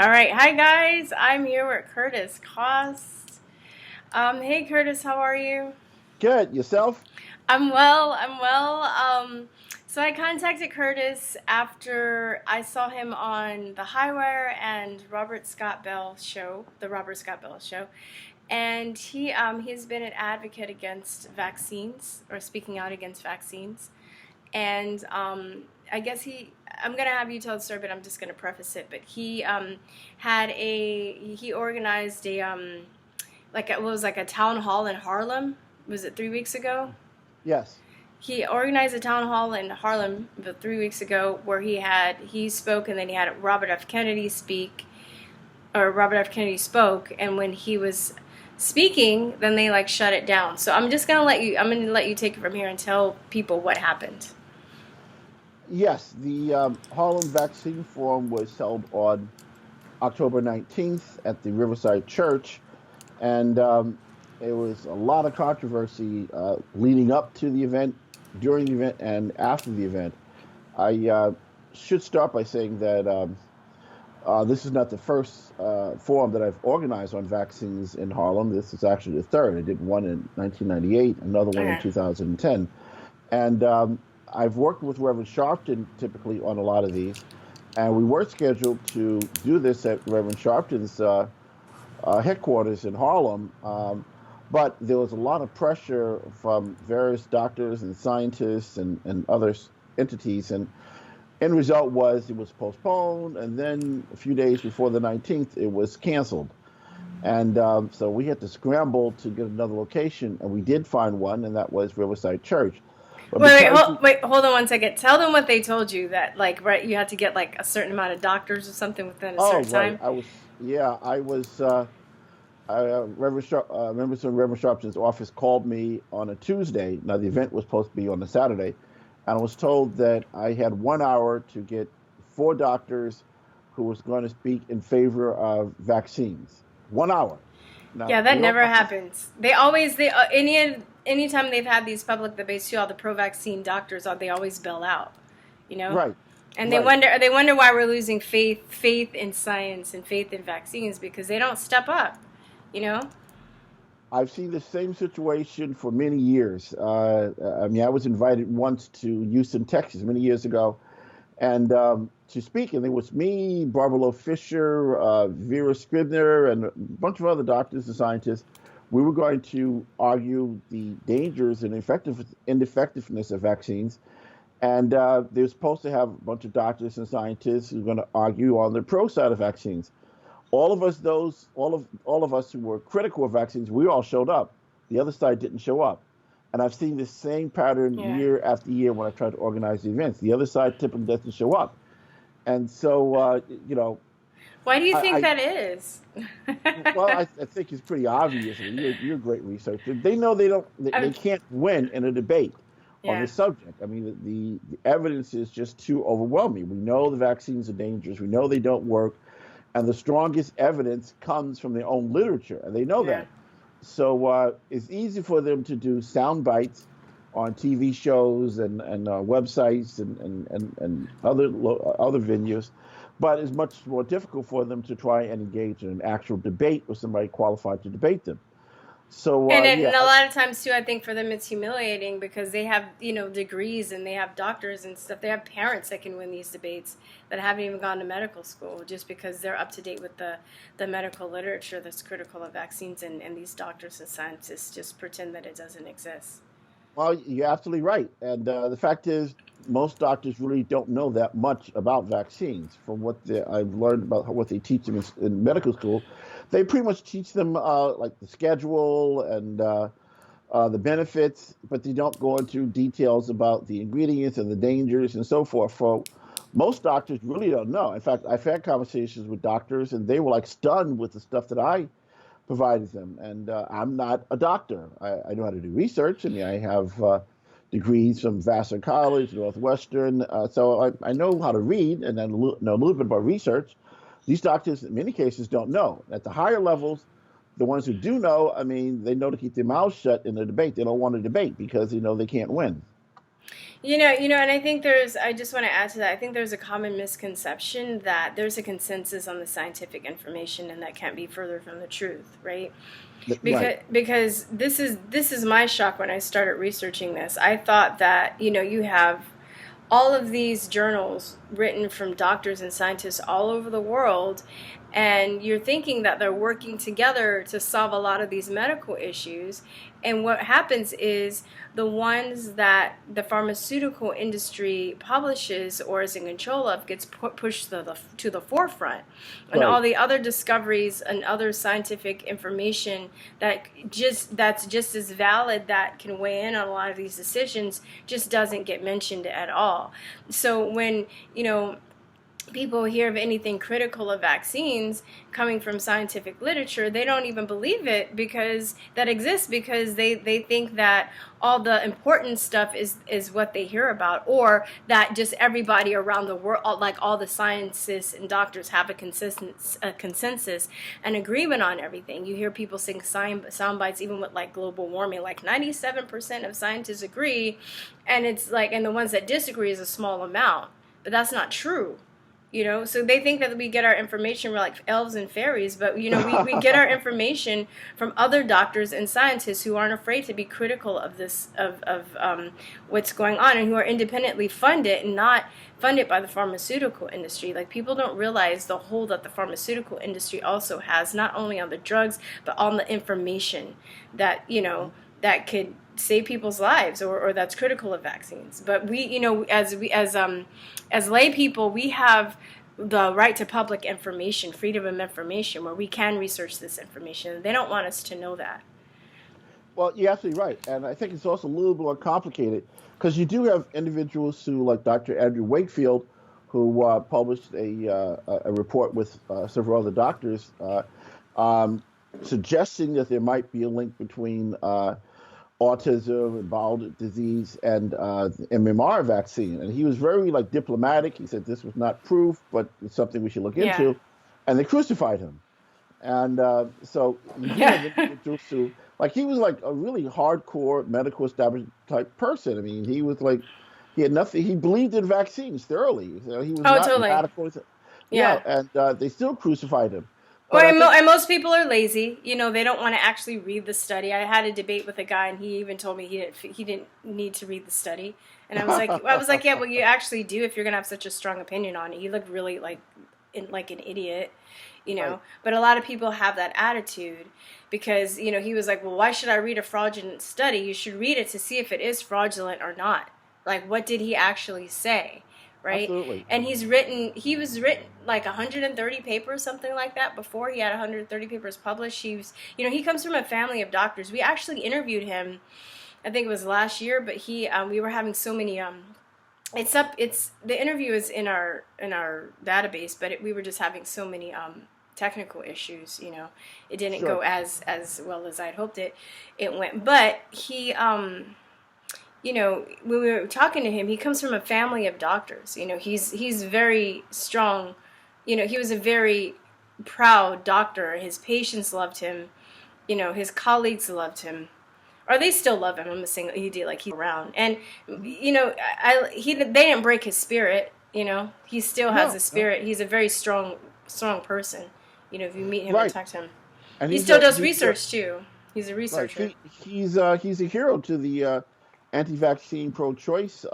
All right, hi guys. I'm here with Curtis Cost. Hey Curtis, how are you? Good. Yourself? I'm well. I'm well. So I contacted Curtis after I saw him on the Highwire and Robert Scott Bell show, the Robert Scott Bell show, and he's been an advocate against vaccines or speaking out against vaccines, and I guess I'm gonna have you tell the story, but I'm just gonna preface it. But he organized a like it was like a town hall in Harlem. Was it 3 weeks ago? Yes. He organized a town hall in Harlem about 3 weeks ago where he spoke, and then he had Robert F. Kennedy speak, or Robert F. Kennedy spoke, and when he was speaking, then they like shut it down. So I'm gonna let you take it from here and tell people what happened. Yes. The Harlem Vaccine Forum was held on October 19th at the Riverside Church, and there was a lot of controversy leading up to the event, during the event, and after the event. I should start by saying that this is not the first forum that I've organized on vaccines in Harlem. This is actually the third. I did one in 1998, another one in Okay. 2010. And I've worked with Reverend Sharpton typically on a lot of these. And we were scheduled to do this at Reverend Sharpton's headquarters in Harlem. But there was a lot of pressure from various doctors and scientists and other entities. And end result was it was postponed. And then a few days before the 19th, it was canceled. And so we had to scramble to get another location. And we did find one, and that was Riverside Church. But because Wait, hold on one second. Tell them what they told you that, like, right, you had to get like a certain amount of doctors or something within a oh certain right, time. I was members of Reverend Sharpton's office called me on a Tuesday. Now the event was supposed to be on a Saturday, and I was told that I had 1 hour to get four doctors who was going to speak in favor of vaccines. 1 hour. Now Yeah, that we all never know how, happens. They anytime they've had these public debates too, all the pro-vaccine doctors they always bail out, you know, right, and right. they wonder why we're losing faith in science and faith in vaccines because they don't step up, you know. I've seen the same situation for many years. I mean, I was invited once to Houston, Texas, many years ago, and to speak. And it was me, Barbara Loe Fisher, Vera Scribner, and a bunch of other doctors and scientists. We were going to argue the dangers and ineffectiveness of vaccines. And they're supposed to have a bunch of doctors and scientists who are going to argue on the pro side of vaccines. All of us who were critical of vaccines, we all showed up. The other side didn't show up. And I've seen the same pattern Yeah. year after year when I try to organize the events. The other side typically doesn't show up. And so, Why do you think I that is? I think it's pretty obvious. I mean, you're a great researcher. They know they I'm, can't win in a debate on yeah. this subject. I mean, the evidence is just too overwhelming. We know the vaccines are dangerous. We know they don't work, and the strongest evidence comes from their own literature, and they know Yeah. that. So it's easy for them to do sound bites on TV shows and websites and other venues, but it's much more difficult for them to try and engage in an actual debate with somebody qualified to debate them. So And a lot of times too, I think for them it's humiliating because they have degrees and they have doctors and stuff. They have parents that can win these debates that haven't even gone to medical school just because they're up to date with the medical literature that's critical of vaccines, and these doctors and scientists just pretend that it doesn't exist. well, you're absolutely right. And the fact is, most doctors really don't know that much about vaccines. From what I've learned about what they teach them in medical school, they pretty much teach them like the schedule and the benefits, but they don't go into details about the ingredients and the dangers and so forth. For most doctors, really don't know. In fact, I've had conversations with doctors, and they were like stunned with the stuff that I provided them. And I'm not a doctor. I know how to do research. I mean, I have degrees from Vassar College, Northwestern. So I know how to read and then know a little bit about research. These doctors, in many cases, don't know. At the higher levels, the ones who do know, I mean, they know to keep their mouths shut in the debate. They don't want to debate because they know they can't win. And I think I just want to add to that. I think there's a common misconception that there's a consensus on the scientific information, and that can't be further from the truth, right? Right. Because this is my shock when I started researching this. I thought that, you have all of these journals written from doctors and scientists all over the world, and you're thinking that they're working together to solve a lot of these medical issues. And what happens is the ones that the pharmaceutical industry publishes or is in control of gets pushed to the forefront, and all Right. the other discoveries and other scientific information that's just as valid, that can weigh in on a lot of these decisions, just doesn't get mentioned at all. So when people hear of anything critical of vaccines coming from scientific literature, they don't even believe it because that exists, because they think that all the important stuff is what they hear about, or that just everybody around the world, like all the scientists and doctors, have a consensus and agreement on everything. You hear people sing sound bites, even with like global warming, like 97% of scientists agree, and it's like, and the ones that disagree is a small amount, but that's not true. So they think that we get our information, we're like elves and fairies, but we get our information from other doctors and scientists who aren't afraid to be critical of this, of what's going on, and who are independently funded and not funded by the pharmaceutical industry. Like, people don't realize the hold that the pharmaceutical industry also has, not only on the drugs, but on the information that that could save people's lives, or that's critical of vaccines. But as lay people, we have the right to public information, freedom of information, where we can research this information. They don't want us to know that. Well, you're absolutely right, and I think it's also a little more complicated because you do have individuals who, like Dr. Andrew Wakefield, who published a report with several other doctors, suggesting that there might be a link between autism and bowel disease and MMR vaccine. And he was very diplomatic. He said this was not proof, but it's something we should look Yeah. into. And they crucified him. And so you do have Yeah. individuals who, he was like a really hardcore medical establishment type person. I mean, he was he had nothing. He believed in vaccines thoroughly. He was Oh, not totally. radical. Yeah, Yeah. and they still crucified him. Or But I think and most people are lazy. They don't want to actually read the study. I had a debate with a guy, and he even told me he didn't need to read the study. And I was like, yeah, well, you actually do if you're gonna have such a strong opinion on it. He looked really like an idiot, right. But a lot of people have that attitude because he was like, well, why should I read a fraudulent study? You should read it to see if it is fraudulent or not. Like, what did he actually say? Right? Absolutely. And he was written like 130 papers, something like that. Before he had 130 papers published, he comes from a family of doctors. We actually interviewed him, I think it was last year, but we were having so many, the interview is in our database, but we were just having so many, technical issues, it didn't Sure. go as well as I'd hoped it went, but he, when we were talking to him, he comes from a family of doctors. He's very strong. He was a very proud doctor. His patients loved him. His colleagues loved him, or they still love him. I'm not saying he did, like, he's around. And they didn't break his spirit. He still has No, a no. spirit. He's a very strong person. If you meet him and Right. talk to him, And he he's still a does he's research too. He's a right. researcher. He's a hero to the anti-vaccine, pro-choice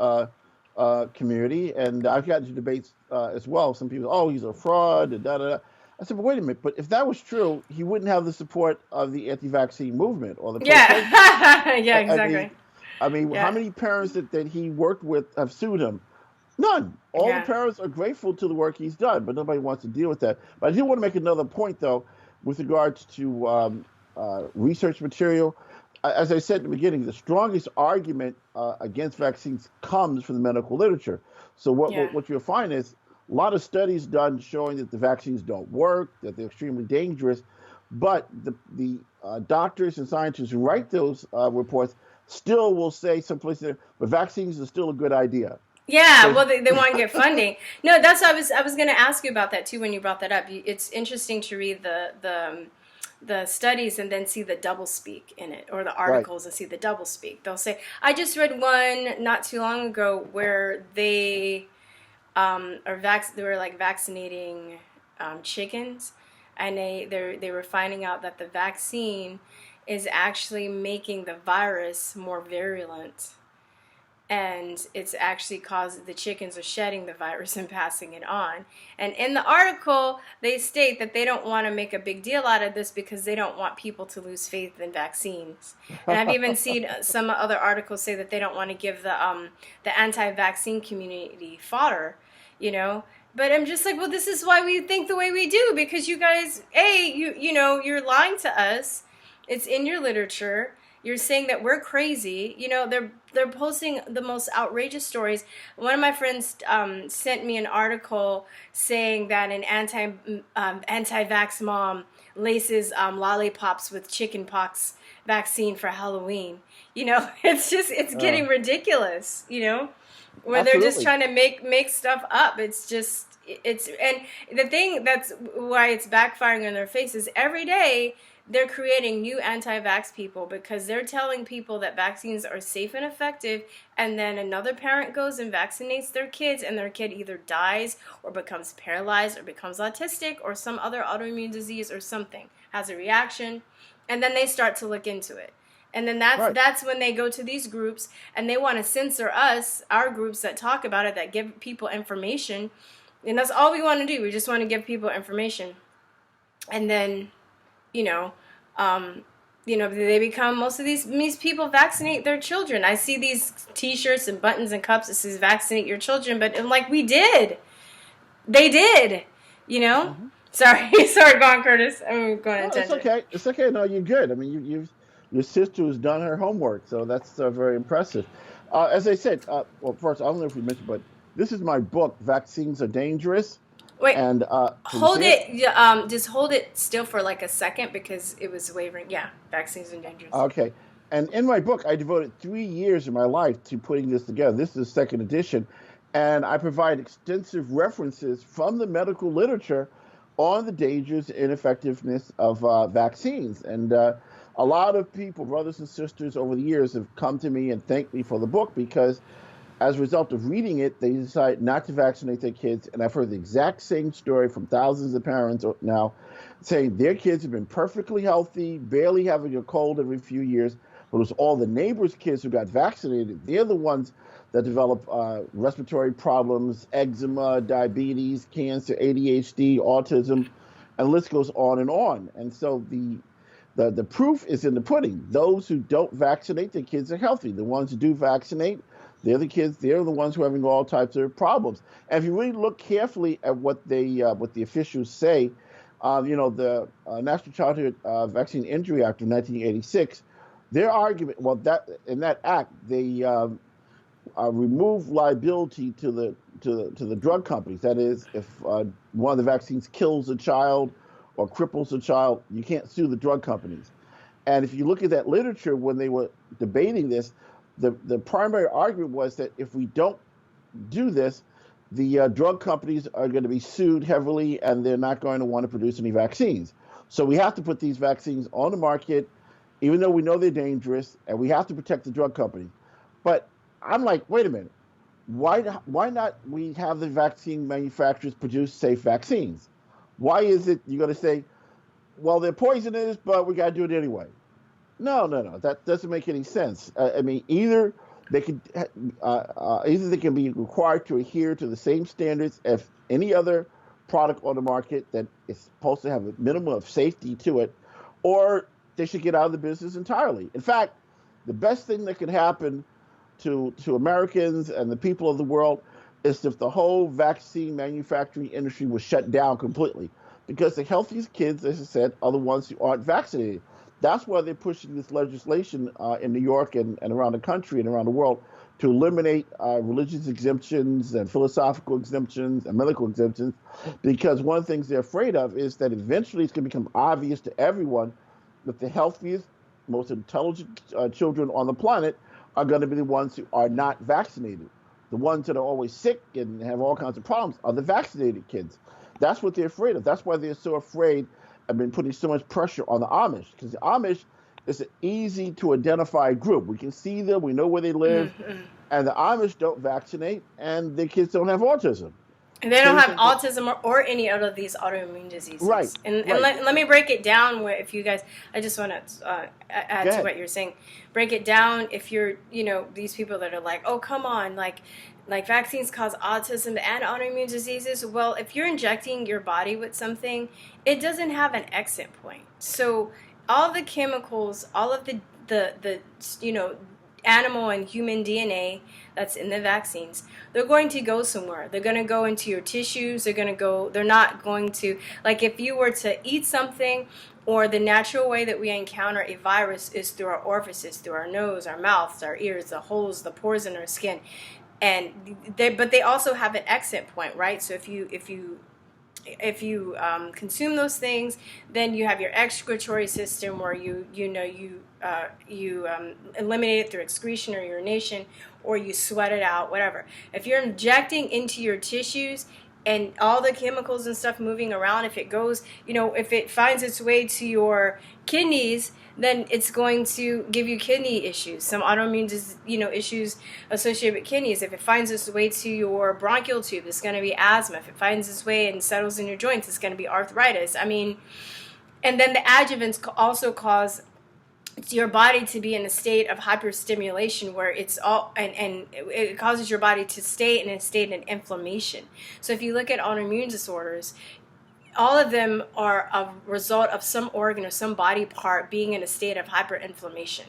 community, and I've gotten into debates as well. Some people, oh, he's a fraud, and da da da. I said, but wait a minute. But if that was true, he wouldn't have the support of the anti-vaccine movement or the pro-choice. Yeah, yeah, I exactly. mean, how Yeah, many parents that he worked with have sued him? None. All the yeah, parents are grateful to the work he's done, but nobody wants to deal with that. But I do want to make another point, though, with regards to research material. As I said in the beginning, the strongest argument against vaccines comes from the medical literature. So yeah, what you'll find is a lot of studies done showing that the vaccines don't work, that they're extremely dangerous, but the doctors and scientists who write those reports still will say someplace there, but vaccines are still a good idea. yeah. So Well, they want to get funding. No, that's what I was going to ask you about that too when you brought that up. It's interesting to read the studies and then see the doublespeak in it, or the Right. articles and see the doublespeak. They'll say, I just read one not too long ago where they they were like vaccinating chickens, and they were finding out that the vaccine is actually making the virus more virulent, and it's actually caused the chickens are shedding the virus and passing it on. And in the article, they state that they don't want to make a big deal out of this because they don't want people to lose faith in vaccines. And I've even seen some other articles say that they don't want to give the anti-vaccine community fodder, you know. But I'm just like, well, this is why we think the way we do, because you guys, you're lying to us. It's in your literature. You're saying that we're crazy. You know, they're posting the most outrageous stories. One of my friends sent me an article saying that an anti-vax mom laces lollipops with chickenpox vaccine for Halloween. You know, it's getting ridiculous. You know, where Absolutely. they're just trying to make stuff up. And the thing that's why it's backfiring in their faces every day. They're creating new anti-vax people because they're telling people that vaccines are safe and effective, and then another parent goes and vaccinates their kids, and their kid either dies or becomes paralyzed or becomes autistic or some other autoimmune disease or something, has a reaction, and then they start to look into it. And then that's when they go to these groups and they want to censor us, our groups that talk about it, that give people information, and that's all we want to do. We just want to give people information. And then they become, most of these people vaccinate their children. I see these T-shirts and buttons and cups that says vaccinate your children, but I'm like, they did, Mm-hmm. Sorry, go on, Curtis. I'm going to tangent. It's okay. No, you're good. I mean, your sister has done her homework, so that's very impressive. As I said, well, first, I don't know if we mentioned, but this is my book, Vaccines Are Dangerous. Wait, and hold it. Just hold it still for like a second because it was wavering. Yeah, vaccines are dangerous. Okay, and in my book, I devoted 3 years of my life to putting this together. This is the second edition, and I provide extensive references from the medical literature on the dangers and ineffectiveness of vaccines. And a lot of people, brothers and sisters, over the years have come to me and thanked me for the book because as a result of reading it, they decided not to vaccinate their kids. And I've heard the exact same story from thousands of parents now saying their kids have been perfectly healthy, barely having a cold every few years. But it was all the neighbors' kids who got vaccinated. They're the ones that develop respiratory problems, eczema, diabetes, cancer, ADHD, autism, and the list goes on. And so the proof is in the pudding. Those who don't vaccinate, their kids are healthy. The ones who do vaccinate, they're the ones who are having all types of problems. And if you really look carefully at what the officials say, the National Childhood Vaccine Injury Act of 1986, their argument, that in that act, they remove liability to the drug companies. That is, if one of the vaccines kills a child or cripples a child, you can't sue the drug companies. And if you look at that literature when they were debating this, the primary argument was that if we don't do this, the drug companies are going to be sued heavily and they're not going to want to produce any vaccines. So we have to put these vaccines on the market, even though we know they're dangerous, and we have to protect the drug companies. But I'm like, wait a minute, why not we have the vaccine manufacturers produce safe vaccines? Why is it you're going to say, well, they're poisonous, but we got to do it anyway? No, that doesn't make any sense. I mean, either they can be required to adhere to the same standards as any other product on the market that is supposed to have a minimum of safety to it, or they should get out of the business entirely. In fact, the best thing that could happen to Americans and the people of the world is if the whole vaccine manufacturing industry was shut down completely, because the healthiest kids, as I said, are the ones who aren't vaccinated. That's why they're pushing this legislation in New York and around the country and around the world to eliminate religious exemptions and philosophical exemptions and medical exemptions, because one of the things they're afraid of is that eventually it's going to become obvious to everyone that the healthiest, most intelligent children on the planet are going to be the ones who are not vaccinated. The ones that are always sick and have all kinds of problems are the vaccinated kids. That's what they're afraid of. That's why they're so afraid have been putting so much pressure on the Amish, because the Amish is an easy to identify group. We can see them, we know where they live, and the Amish don't vaccinate, and their kids don't have autism. And they don't have autism or any of these autoimmune diseases. Right. And let me break it down. Where if you guys, I just want to add to what you're saying. Break it down. If you're, these people that are like, oh, come on, like vaccines cause autism and autoimmune diseases. Well, if you're injecting your body with something, it doesn't have an exit point. So all the chemicals, all of the animal and human DNA that's in the vaccines, they're going to go somewhere. They're going to go into your tissues. They're not going to, like if you were to eat something, or the natural way that we encounter a virus is through our orifices, through our nose, our mouths, our ears, the holes, the pores in our skin. But they also have an exit point, right? So if you consume those things, then you have your excretory system where you eliminate it through excretion or urination, or you sweat it out, whatever. If you're injecting into your tissues and all the chemicals and stuff moving around, if it goes, if it finds its way to your kidneys, then it's going to give you kidney issues, some autoimmune issues associated with kidneys. If it finds its way to your bronchial tube, it's going to be asthma. If it finds its way and settles in your joints, it's going to be arthritis. I mean, and then the adjuvants also cause your body to be in a state of hyperstimulation where it's all, and it causes your body to stay in a state of inflammation. So if you look at autoimmune disorders, all of them are a result of some organ or some body part being in a state of hyperinflammation.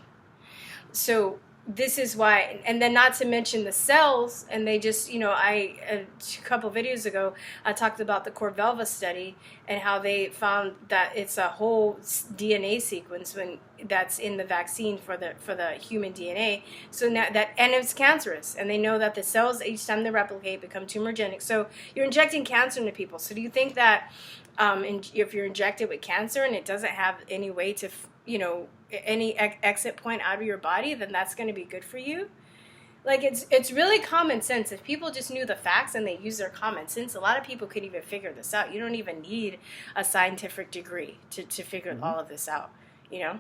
So this is why, and then not to mention the cells, and they just, a couple videos ago, I talked about the Corvelva study and how they found that it's a whole DNA sequence that's in the vaccine for the human DNA. So now and it's cancerous, and they know that the cells, each time they replicate, become tumorigenic. So you're injecting cancer into people. So do you think that if you're injected with cancer and it doesn't have any way to, any exit point out of your body, then that's going to be good for you? Like, it's really common sense. If people just knew the facts and they use their common sense, a lot of people could even figure this out. You don't even need a scientific degree to figure all of this out, Yeah.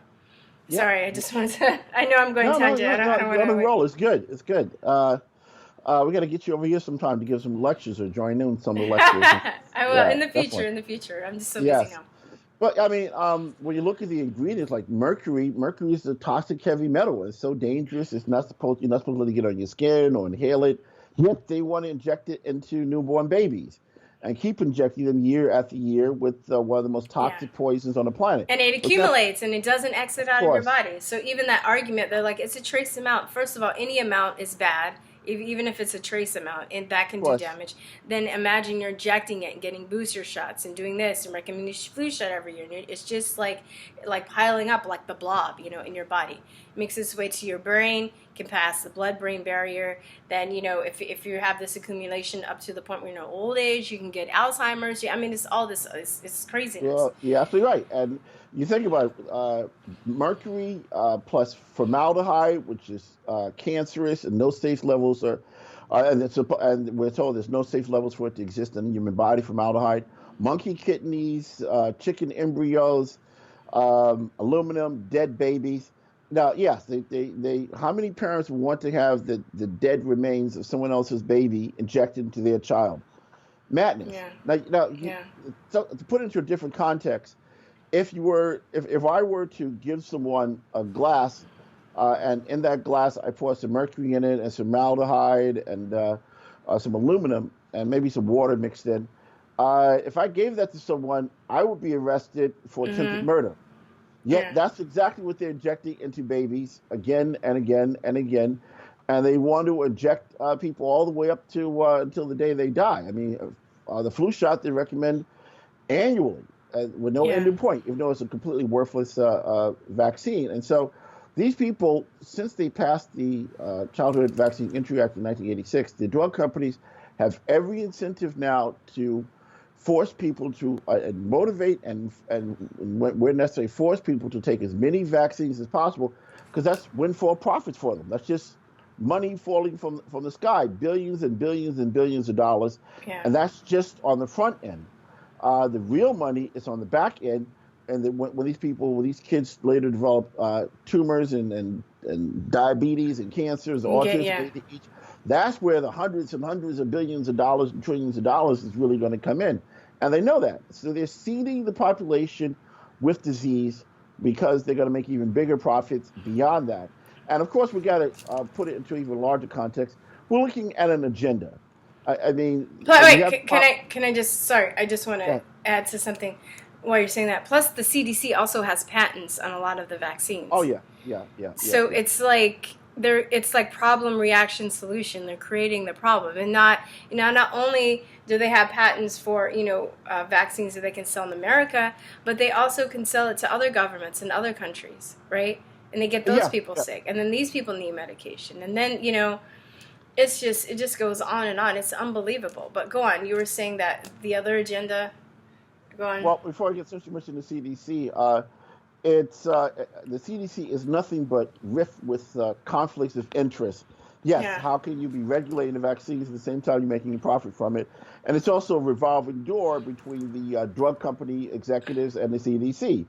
Sorry, I just wanted to, I know I'm going tangent. I don't want to roll. It's good. It's good. We got to get you over here sometime to give some lectures or join in some of the lectures. I will in the future. I'm just so busy now. But I mean, when you look at the ingredients, like mercury is a toxic heavy metal. It's so dangerous. You're not supposed to let it get on your skin or inhale it. Yet they want to inject it into newborn babies and keep injecting them year after year with one of the most toxic poisons on the planet. And it accumulates and it doesn't exit out of your body. So even that argument, they're like, it's a trace amount. First of all, any amount is bad. Even if it's a trace amount, and that can do damage, then imagine you're injecting it and getting booster shots and doing this and recommending a flu shot every year. And it's just like piling up like the blob, in your body. It makes its way to your brain, can pass the blood-brain barrier. Then, if you have this accumulation up to the point where you're old age, you can get Alzheimer's. I mean, it's all this, it's craziness. Well, you're absolutely right. And you think about mercury plus formaldehyde, which is cancerous, and no safe levels are, and we're told there's no safe levels for it to exist in the human body. Formaldehyde, monkey kidneys, chicken embryos, aluminum, dead babies. Now, yes, they how many parents want to have the dead remains of someone else's baby injected into their child? Madness. Yeah. Now, so to put it into a different context, if I were to give someone a glass, and in that glass I pour some mercury in it and some formaldehyde and some aluminum and maybe some water mixed in, if I gave that to someone, I would be arrested for attempted murder. Yet that's exactly what they're injecting into babies again and again and again, and they want to inject people all the way up to until the day they die. I mean, the flu shot they recommend annually with no ending point, even though it's a completely worthless vaccine. And so these people, since they passed the Childhood Vaccine Entry Act in 1986, the drug companies have every incentive now to force people to motivate and where necessary, force people to take as many vaccines as possible, because that's windfall profits for them. That's just money falling from the sky, billions and billions and billions of dollars. And that's just on the front end. The real money is on the back end and then when these kids later develop tumors and diabetes and cancers, autism, ADHD, that's where the hundreds and hundreds of billions of dollars and trillions of dollars is really going to come in. And they know that. So they're seeding the population with disease because they're going to make even bigger profits beyond that. And of course, we got to put it into even larger context. We're looking at an agenda. I mean, but wait, can I just, sorry, I just want to add to something while you're saying that. Plus, the CDC also has patents on a lot of the vaccines. Oh yeah. So it's like it's like problem, reaction, solution. They're creating the problem, and not only do they have patents for vaccines that they can sell in America, but they also can sell it to other governments in other countries, right? And they get those people sick, and then these people need medication, and then it just goes on and on. It's unbelievable. But go on. You were saying that the other agenda. Go on. Well, before I get so much into CDC, it's the CDC is nothing but rift with conflicts of interest. Yes, how can you be regulating the vaccines at the same time you're making a profit from it? And it's also a revolving door between the drug company executives and the CDC.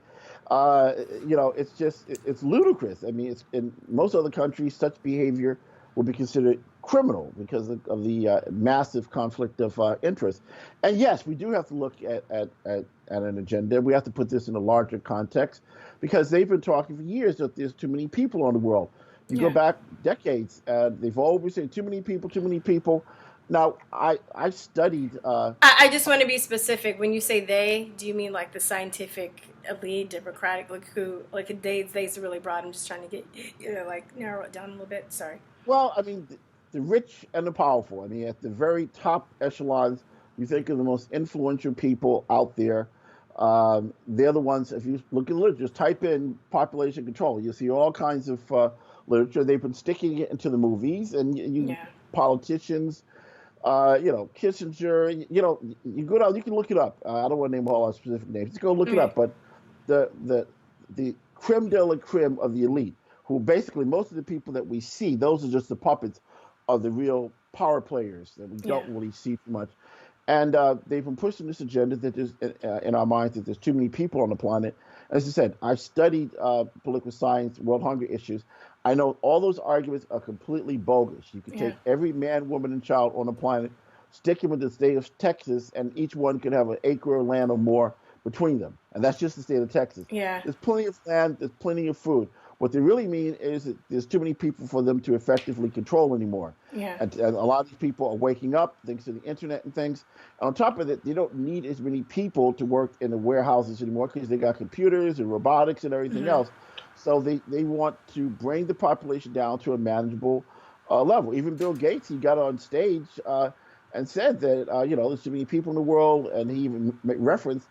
It's ludicrous. I mean, in most other countries, such behavior will be considered criminal because of the massive conflict of interest. And yes, we do have to look at an agenda. We have to put this in a larger context because they've been talking for years that there's too many people in the world. You go back decades, they've always said too many people. Now, I studied. I just want to be specific. When you say they, do you mean like the scientific elite, Democratic, they's really broad. I'm just trying to get narrow it down a little bit. Sorry. Well, I mean, the rich and the powerful. I mean, at the very top echelons, you think of the most influential people out there. They're the ones, if you look at literature, just type in population control. You'll see all kinds of literature. They've been sticking it into the movies, and politicians, Kissinger, you go down, you can look it up. I don't want to name all our specific names. Just go look it up. But the creme de la creme of the elite, who basically most of the people that we see, those are just the puppets of the real power players that we don't really see too much. And they've been pushing this agenda that there's, in our minds, that there's too many people on the planet. As I said, I've studied political science, world hunger issues. I know all those arguments are completely bogus. You can take every man, woman, and child on the planet, stick them in the state of Texas, and each one could have an acre of land or more between them. And that's just the state of Texas. Yeah. There's plenty of land. There's plenty of food. What they really mean is that there's too many people for them to effectively control anymore. Yeah. And a lot of these people are waking up thanks to the internet and things. And on top of it, they don't need as many people to work in the warehouses anymore because they got computers and robotics and everything else. So they want to bring the population down to a manageable level. Even Bill Gates, he got on stage and said that, there's too many people in the world. And he even made reference,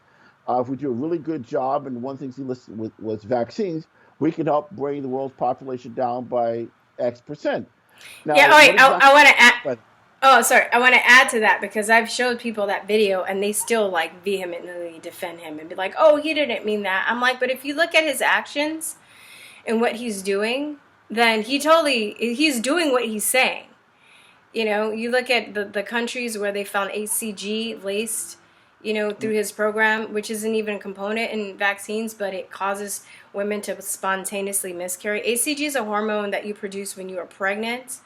if we do a really good job, and one of the things he listed was vaccines, we can help bring the world's population down by X percent. Now, I want to add. Oh, sorry. I want to add to that because I've showed people that video and they still vehemently defend him and be like, "Oh, he didn't mean that." I'm like, but if you look at his actions and what he's doing, then he's doing what he's saying. You look at the countries where they found HCG laced, through his program, which isn't even a component in vaccines, but it causes women to spontaneously miscarry. HCG is a hormone that you produce when you are pregnant.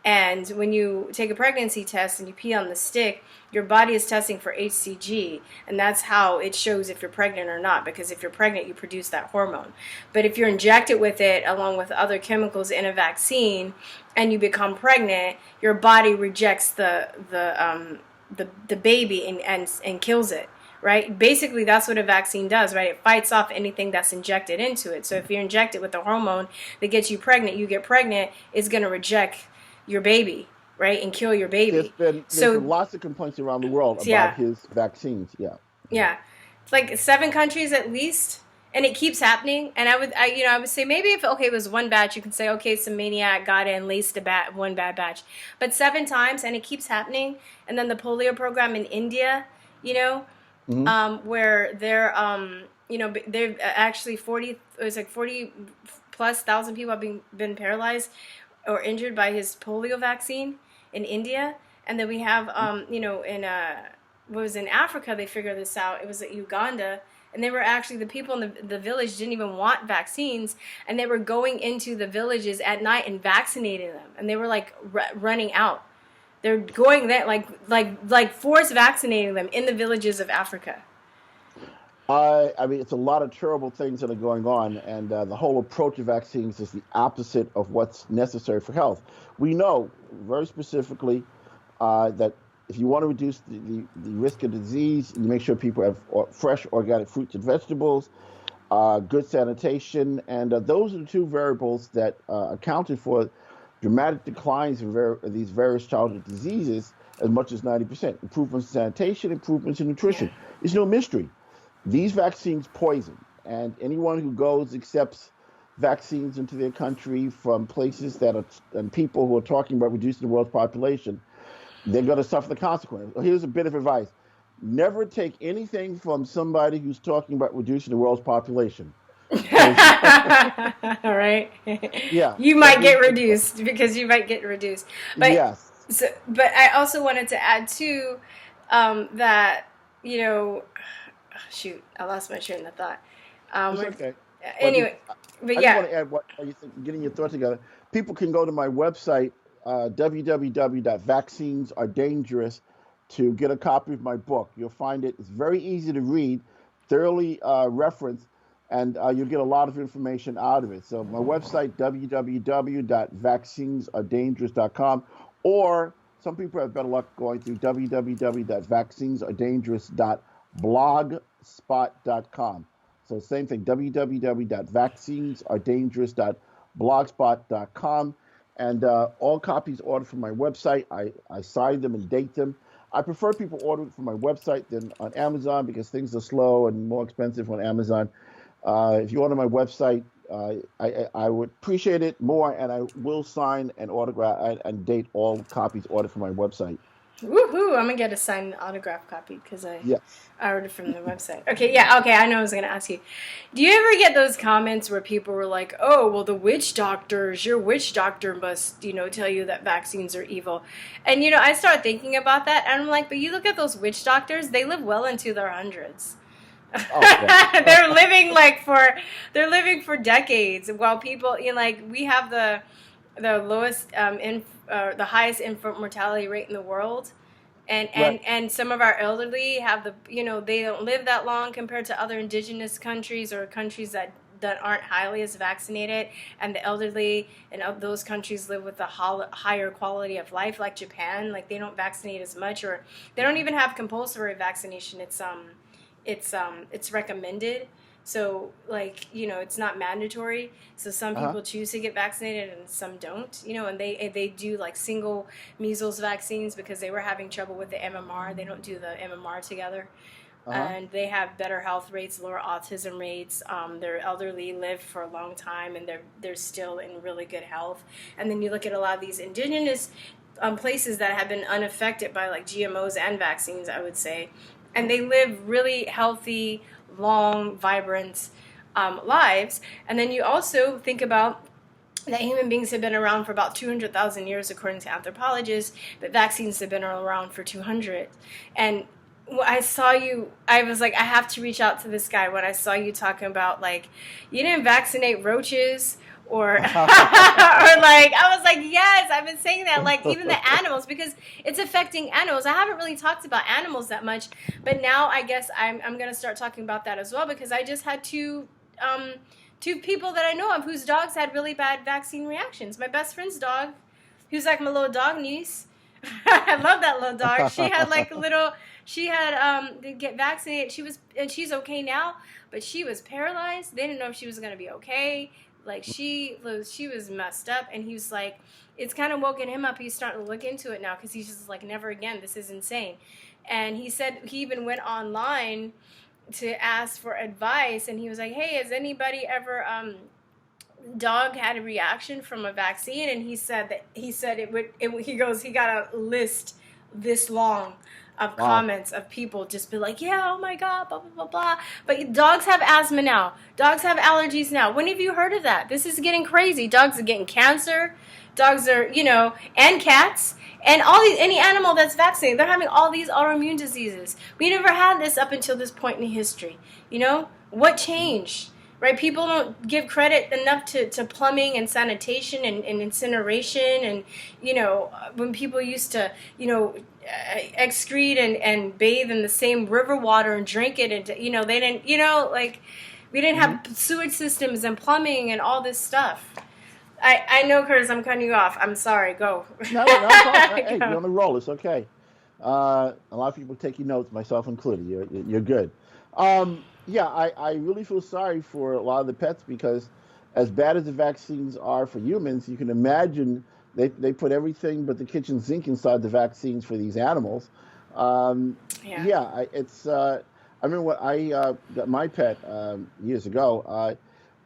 And when you take a pregnancy test and you pee on the stick, your body is testing for HCG. And that's how it shows if you're pregnant or not. Because if you're pregnant, you produce that hormone. But if you're injected with it along with other chemicals in a vaccine and you become pregnant, your body rejects the baby and kills it, right? Basically, that's what a vaccine does, right? It fights off anything that's injected into it. So if you're injected with a hormone that gets you get pregnant, it's going to reject your baby, right? And kill your baby. There's been lots of complaints around the world about his vaccines. Yeah. It's like 7 countries at least. And it keeps happening. And I would say maybe if it was one batch, you can say, okay, some maniac got in, laced one bad batch. But 7 times, and it keeps happening. And then the polio program in India, where they're actually 40 plus thousand people have been paralyzed or injured by his polio vaccine in India. And then we have, was in Africa, they figured this out. It was at Uganda. And they were actually, the people in the village didn't even want vaccines. And they were going into the villages at night and vaccinating them. And they were like running out. They're going there, like force vaccinating them in the villages of Africa. I mean, it's a lot of terrible things that are going on, and the whole approach to vaccines is the opposite of what's necessary for health. We know very specifically that if you want to reduce the risk of disease, you make sure people have fresh organic fruits and vegetables, good sanitation, and those are the two variables that accounted for dramatic declines in these various childhood diseases as much as 90%. Improvements in sanitation, improvements in nutrition. Yeah. It's no mystery. These vaccines poison, and anyone who accepts vaccines into their country from places and people who are talking about reducing the world's population, they're going to suffer the consequences. Here's a bit of advice. Never take anything from somebody who's talking about reducing the world's population. All right. Yeah. You might get reduced because you might get reduced. But, yes. But I also wanted to add, too, that, shoot, I lost my train of thought. It's okay. Anyway, but I yeah. just want to add what you think, getting your thoughts together. People can go to my website, www.vaccinesaredangerous, to get a copy of my book. You'll find it. It's very easy to read, thoroughly referenced, and you'll get a lot of information out of it. So my website, www.vaccinesaredangerous.com, or some people have better luck going through www.vaccinesaredangerous.blogspot.com. So same thing, www.vaccinesaredangerous.blogspot.com. And all copies ordered from my website. I sign them and date them. I prefer people order it from my website than on Amazon because things are slow and more expensive on Amazon. If you order my website, I would appreciate it more, and I will sign and autograph and date all copies ordered from my website. Woohoo! I'm gonna get a signed autograph copy because I ordered from the website. Okay, yeah, okay. I know I was gonna ask you. Do you ever get those comments where people were like, "Oh, well, your witch doctor must, tell you that vaccines are evil," and I start thinking about that, and I'm like, but you look at those witch doctors; they live well into their hundreds. Oh, yeah. They're living for decades, while people, we have the lowest the highest infant mortality rate in the world, and some of our elderly have they don't live that long compared to other indigenous countries or countries that aren't highly as vaccinated, and the elderly in those countries live with a higher quality of life, like Japan. Like, they don't vaccinate as much, or they don't even have compulsory vaccination. It's recommended. So, it's not mandatory. So some people choose to get vaccinated and some don't, and they do single measles vaccines because they were having trouble with the MMR. They don't do the MMR together. And they have better health rates, lower autism rates. Their elderly live for a long time, and they're still in really good health. And then you look at a lot of these indigenous places that have been unaffected by GMOs and vaccines, I would say, and they live really healthy, long, vibrant lives. And then you also think about that human beings have been around for about 200,000 years, according to anthropologists, but vaccines have been around for 200. And I saw you, I was like, I have to reach out to this guy when I saw you talking about, you didn't vaccinate roaches, or I was like, yes, I've been saying that, even the animals, because it's affecting animals. I haven't really talked about animals that much, but now I guess I'm going to start talking about that as well, because I just had two people that I know of whose dogs had really bad vaccine reactions. My best friend's dog, who's like my little dog niece. I love that little dog. She had to get vaccinated. She's okay now, but she was paralyzed. They didn't know if she was going to be okay. She was messed up, and he was like, it's kind of woken him up. He's starting to look into it now, because he's just like, never again. This is insane. And he said he even went online to ask for advice, and he was like, hey, has anybody ever dog had a reaction from a vaccine? And he said he got a list this long of Wow. comments of people just be like, yeah, oh my God, blah, blah, blah, blah. But dogs have asthma now. Dogs have allergies now. When have you heard of that? This is getting crazy. Dogs are getting cancer. Dogs are, and cats. And any animal that's vaccinated, they're having all these autoimmune diseases. We never had this up until this point in history. What changed? Right? People don't give credit enough to plumbing and sanitation and incineration. And, when people used to, excrete and bathe in the same river water and drink it. And, they didn't, we didn't have sewage systems and plumbing and all this stuff. I know, Curtis, I'm cutting you off. I'm sorry. Go. No, hey, you're on the roll. It's okay. A lot of people taking notes, myself included. You're good. Yeah, I really feel sorry for a lot of the pets because as bad as the vaccines are for humans, you can imagine they put everything but the kitchen sink inside the vaccines for these animals. I remember when I got my pet years ago.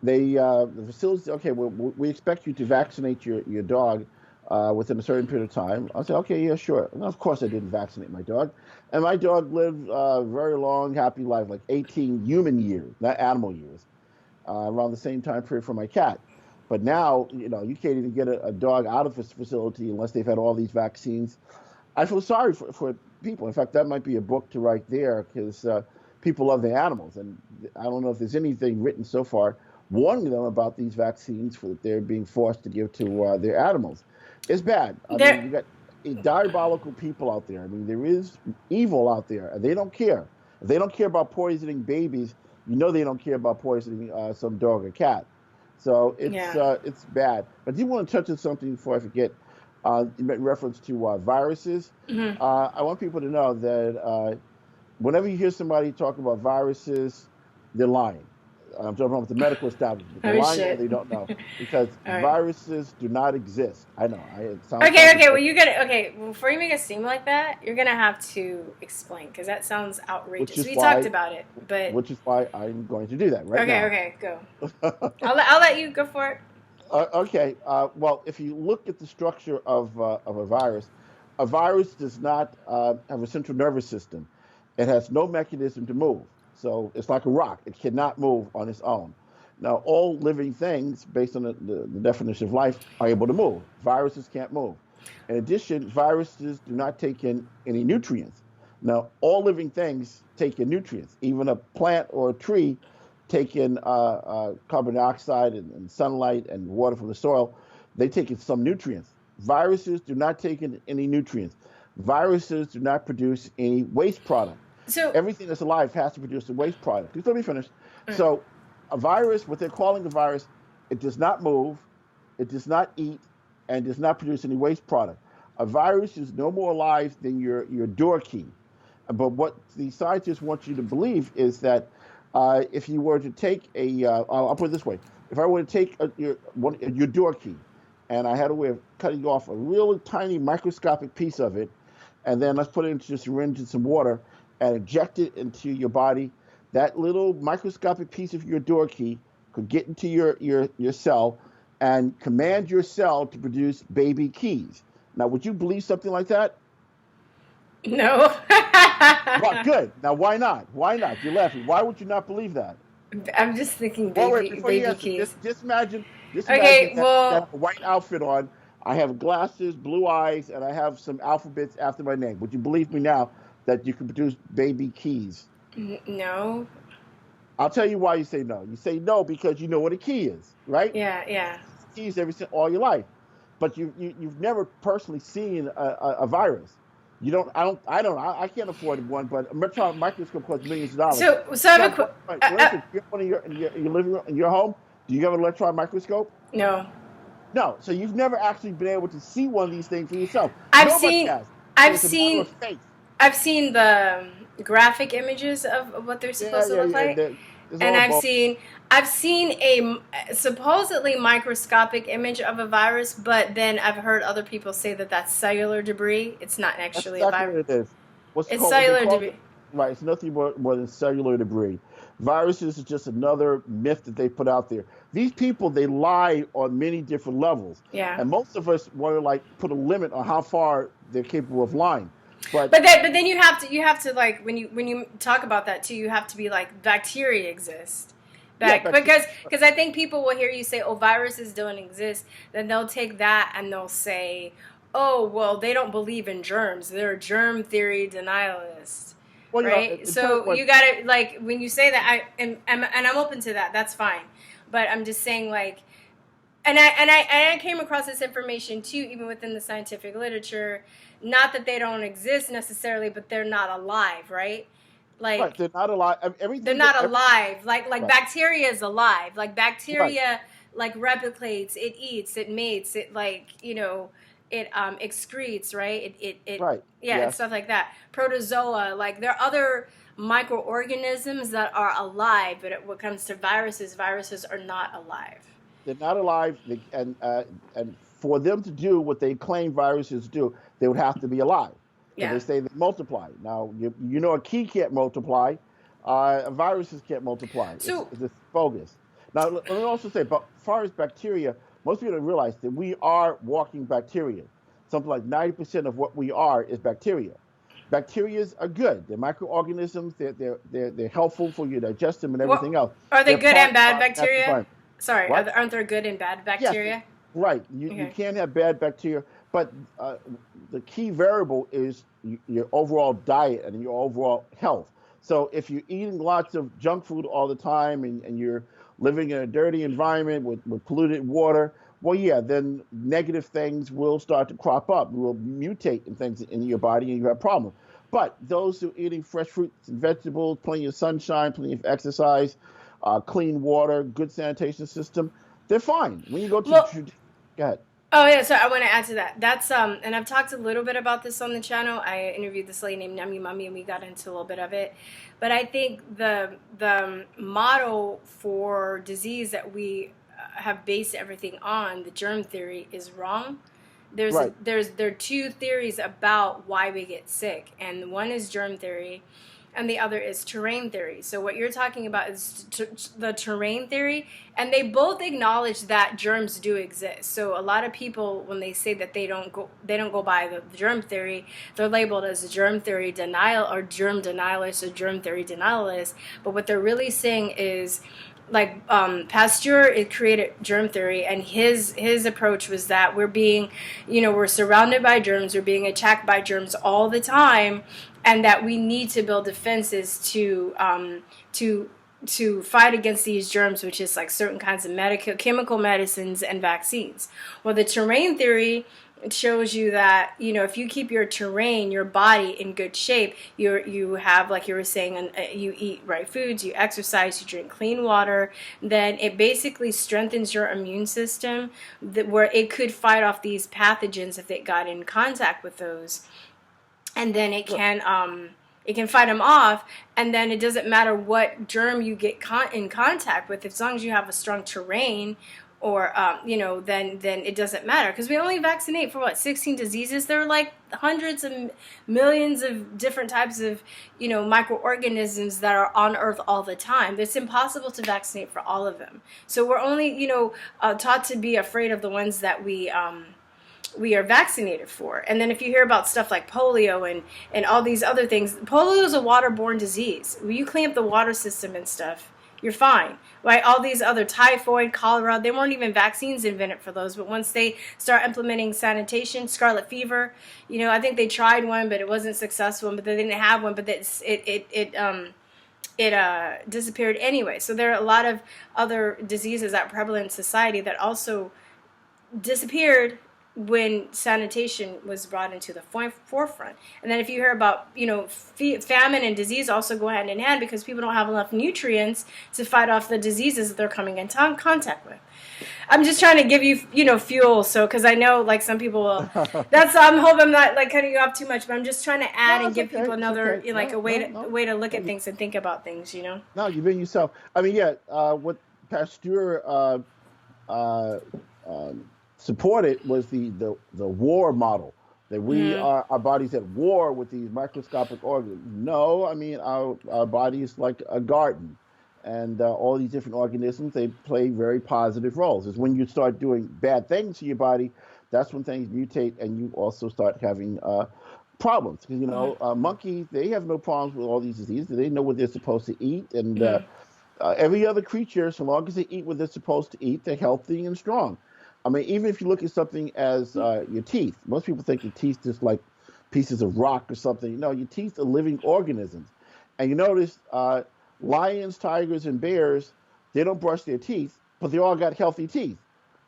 The facility, okay, we expect you to vaccinate your dog within a certain period of time. I said, okay, yeah, sure. And of course I didn't vaccinate my dog. And my dog lived a very long, happy life, like 18 human years, not animal years, around the same time period for my cat. But now, you can't even get a dog out of this facility unless they've had all these vaccines. I feel sorry for people. In fact, that might be a book to write there because people love the animals. And I don't know if there's anything written so far warning them about these vaccines that they're being forced to give to their animals. It's bad. I mean, you got diabolical people out there. I mean, there is evil out there, and they don't care. If they don't care about poisoning babies, they don't care about poisoning some dog or cat. So it's bad. But I do want to touch on something before I forget. In reference to viruses, I want people to know that whenever you hear somebody talk about viruses, they're lying. I'm talking about the medical establishment. They're lying or they don't know because viruses do not exist. I know. It sounds okay. Well, before you make it seem like that, you're gonna have to explain because that sounds outrageous. We talked about it, but which is why I'm going to do that right now. Okay, go. I'll let you go for it. Okay. Well, if you look at the structure of a virus does not have a central nervous system. It has no mechanism to move. So it's like a rock. It cannot move on its own. Now, all living things, based on the definition of life, are able to move. Viruses can't move. In addition, viruses do not take in any nutrients. Now, all living things take in nutrients. Even a plant or a tree take in carbon dioxide and sunlight and water from the soil. They take in some nutrients. Viruses do not take in any nutrients. Viruses do not produce any waste product. So everything that's alive has to produce a waste product. Just let me finish. So a virus, what they're calling a virus, it does not move, it does not eat, and does not produce any waste product. A virus is no more alive than your door key. But what the scientists want you to believe is that if you were to take I'll put it this way. If I were to take your door key, and I had a way of cutting off a really tiny microscopic piece of it, and then let's put it into a syringe and some water, and inject it into your body, that little microscopic piece of your door key could get into your cell and command your cell to produce baby keys. Now, would you believe something like that? No. Well, good. Now, why not? Why not? You're laughing. Why would you not believe that? I'm just thinking baby keys. Just imagine okay, that a white outfit on. I have glasses, blue eyes, and I have some alphabets after my name. Would you believe me now that you can produce baby keys? No. I'll tell you why you say no. You say no because you know what a key is, right? Yeah. Keys all your life, but you've never personally seen a virus. You don't. I can't afford one, but a electron microscope costs millions of dollars. So I have a you have one in your living room, in your home. Do you have an electron microscope? No. No. So you've never actually been able to see one of these things for yourself. I've seen the graphic images of what they're supposed to look like, and I've seen a supposedly microscopic image of a virus, but then I've heard other people say that that's cellular debris. It's not actually a virus. What it is. It's cellular debris. Right. It's nothing more than cellular debris. Viruses is just another myth that they put out there. These people, they lie on many different levels. Yeah. And most of us want to put a limit on how far they're capable of lying. But then you have to like when you talk about that too, you have to be like bacteria exist. Because I think people will hear you say, oh, viruses don't exist, then they'll take that and they'll say, oh, well, they don't believe in germs. They're germ theory denialists. Well, right? So you got to, like, when you say that, and I'm open to that. That's fine. But I'm just saying, like, and I came across this information, too, even within the scientific literature. Not that they don't exist necessarily, but they're not alive, right? Like, right, they're not alive. They're not alive. Like right. Bacteria is alive. Like bacteria, like replicates. It eats. It mates. It it excretes. Right. It right. Yeah, yes. And stuff like that. Protozoa. Like there are other microorganisms that are alive, but when it comes to viruses are not alive. They're not alive, and for them to do what they claim viruses do, they would have to be alive. So they say they multiply. Now, you know a key can't multiply. Viruses can't multiply. So, it's bogus. Now, let me also say, but as far as bacteria, most people don't realize that we are walking bacteria. Something like 90% of what we are is bacteria. Bacteria are good. They're microorganisms. They're helpful for your digestion and everything else. Are they good and bad bacteria? Sorry, aren't there good and bad bacteria? Yes, right. You can't have bad bacteria, but the key variable is your overall diet and your overall health. So if you're eating lots of junk food all the time and you're living in a dirty environment with polluted water, well, yeah, then negative things will start to crop up, will mutate in things in your body, and you have problems. But those who are eating fresh fruits and vegetables, plenty of sunshine, plenty of exercise, clean water, good sanitation system, they're fine. When you go to go ahead. Oh yeah, so I want to add to that. That's and I've talked a little bit about this on the channel. I interviewed this lady named Nami Mummy, and we got into a little bit of it. But I think the model for disease that we have based everything on, the germ theory, is wrong. There are two theories about why we get sick, and one is germ theory, and the other is terrain theory. So what you're talking about is the terrain theory, and they both acknowledge that germs do exist. So a lot of people, when they say that they don't go by the germ theory, they're labeled as a germ theory denial or germ denialist or germ theory denialist. But what they're really saying is, like Pasteur, it created germ theory, and his approach was that we're surrounded by germs, we're being attacked by germs all the time, and that we need to build defenses to fight against these germs, which is like certain kinds of chemical medicines and vaccines. Well, the terrain theory, it shows you that, if you keep your terrain, your body in good shape, you have, like you were saying, you eat right foods, you exercise, you drink clean water, then it basically strengthens your immune system, where it could fight off these pathogens if it got in contact with those. And then it can fight them off, and then it doesn't matter what germ you get in contact with, as long as you have a strong terrain, or then it doesn't matter, because we only vaccinate for 16 diseases. There are like hundreds of millions of different types of microorganisms that are on Earth all the time. It's impossible to vaccinate for all of them. So we're only taught to be afraid of the ones that we are vaccinated for. And then if you hear about stuff like polio and all these other things, polio is a waterborne disease. When you clean up the water system and stuff, you're fine, right? All these other typhoid, cholera, they weren't even vaccines invented for those. But once they start implementing sanitation, scarlet fever, I think they tried one, but it wasn't successful. But they didn't have one, but it disappeared anyway. So there are a lot of other diseases that are prevalent in society that also disappeared when sanitation was brought into the forefront. And then if you hear about, famine and disease also go hand in hand, because people don't have enough nutrients to fight off the diseases that they're coming in contact with. I'm just trying to give you, fuel. So, because I know, like, some people will, I'm hoping I'm not, like, cutting you off too much, but I'm just trying to add and give people another, a way to look at things and think about things, No, you've been yourself. I mean, what Pasteur, supported was the war model, that we are, our body's at war with these microscopic organs. No, I mean, our body is like a garden, and all these different organisms, they play very positive roles. It's when you start doing bad things to your body, that's when things mutate, and you also start having problems. Because Mm. monkeys, they have no problems with all these diseases. They know what they're supposed to eat, and Mm. every other creature, so long as they eat what they're supposed to eat, they're healthy and strong. I mean, even if you look at something as your teeth, most people think your teeth just like pieces of rock or something. No, your teeth are living organisms. And you notice lions, tigers, and bears, they don't brush their teeth, but they all got healthy teeth.